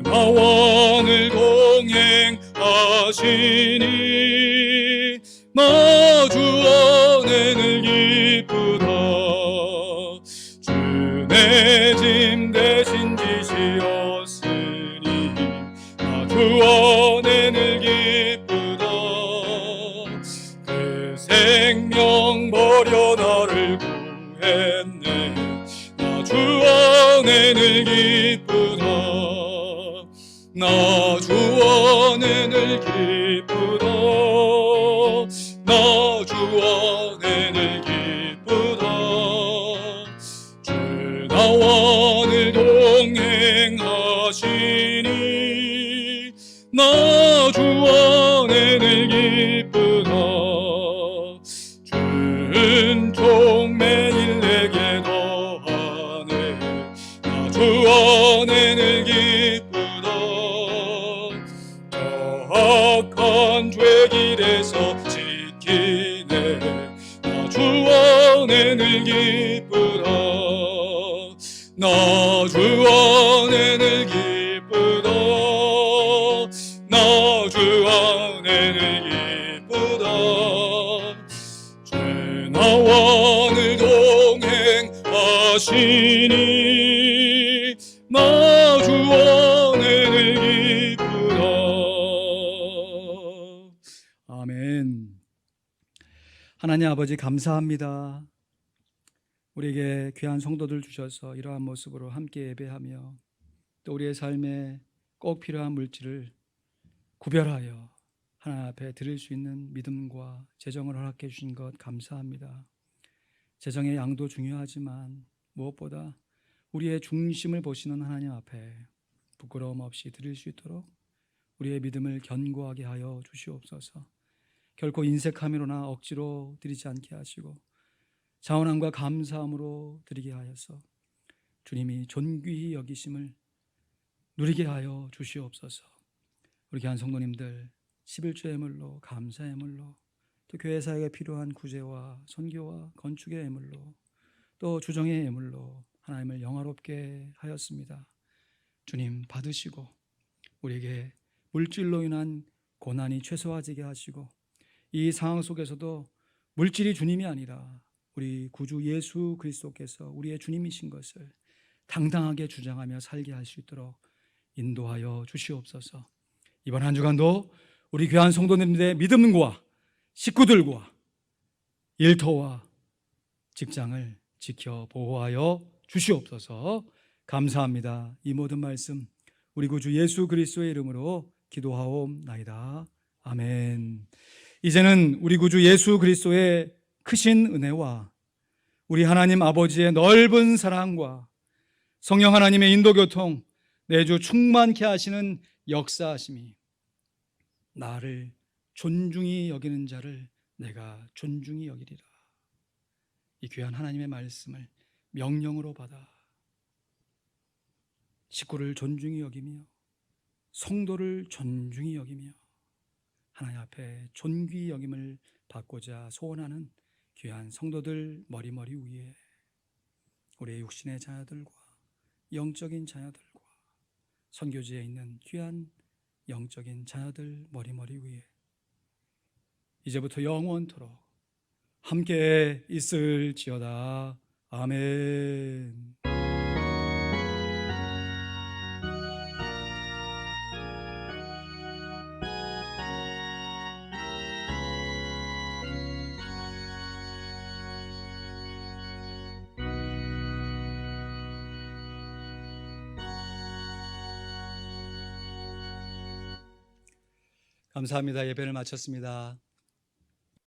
나와 늘 동행하시니 나 주 안에 늘 기쁘다. 주 내 짐 대신 지시었으니 나 주 안에 늘 기쁘다. 그 생명 버려 나를 구했네. 나 주 안에 늘 기쁘다. 나 주 안에 늘 기쁘다. 나 주 안에 늘 기쁘다. 주 나와 늘 동행하시니 나 주 안에 늘 기쁘다. 주 은총 매일 내게 더하네. 나 주 안에 늘 기쁘다. 악한 죄 길에서 지키네. 나 주 안에 늘 기쁘다. 나 주 안에 늘 기쁘다. 나 주 안에 늘 기쁘다. 죄 나와 늘 동행하시니 나 주 안에 늘 기쁘다. 아멘. 하나님 아버지 감사합니다. 우리에게 귀한 성도들 주셔서 이러한 모습으로 함께 예배하며 또 우리의 삶에 꼭 필요한 물질을 구별하여 하나님 앞에 드릴 수 있는 믿음과 재정을 허락해 주신 것 감사합니다. 재정의 양도 중요하지만 무엇보다 우리의 중심을 보시는 하나님 앞에 부끄러움 없이 드릴 수 있도록 우리의 믿음을 견고하게 하여 주시옵소서. 결코 인색함으로나 억지로 드리지 않게 하시고 자원함과 감사함으로 드리게 하여서 주님이 존귀히 여기심을 누리게 하여 주시옵소서. 우리 귀한 성도님들 11조 예물로, 감사 예물로, 또 교회 사역에 필요한 구제와 선교와 건축의 예물로, 또 주정의 예물로 하나님을 영화롭게 하였습니다. 주님 받으시고 우리에게 물질로 인한 고난이 최소화되게 하시고 이 상황 속에서도 물질이 주님이 아니라 우리 구주 예수 그리스도께서 우리의 주님이신 것을 당당하게 주장하며 살게 할 수 있도록 인도하여 주시옵소서. 이번 한 주간도 우리 귀한 성도님들의 믿음과 식구들과 일터와 직장을 지켜 보호하여 주시옵소서. 감사합니다. 이 모든 말씀 우리 구주 예수 그리스도의 이름으로 기도하옵나이다. 아멘. 이제는 우리 구주 예수 그리스도의 크신 은혜와 우리 하나님 아버지의 넓은 사랑과 성령 하나님의 인도교통 매주 충만케 하시는 역사하심이 나를 존중히 여기는 자를 내가 존중히 여기리라. 이 귀한 하나님의 말씀을 명령으로 받아 식구를 존중히 여기며 성도를 존중히 여기며 하나님 앞에 존귀히 여김을 받고자 소원하는 귀한 성도들 머리머리 위에 우리의 육신의 자녀들과 영적인 자녀들과 선교지에 있는 귀한 영적인 자녀들 머리머리 위에 이제부터 영원토록 함께 있을지어다. 아멘. 감사합니다. 예배를 마쳤습니다.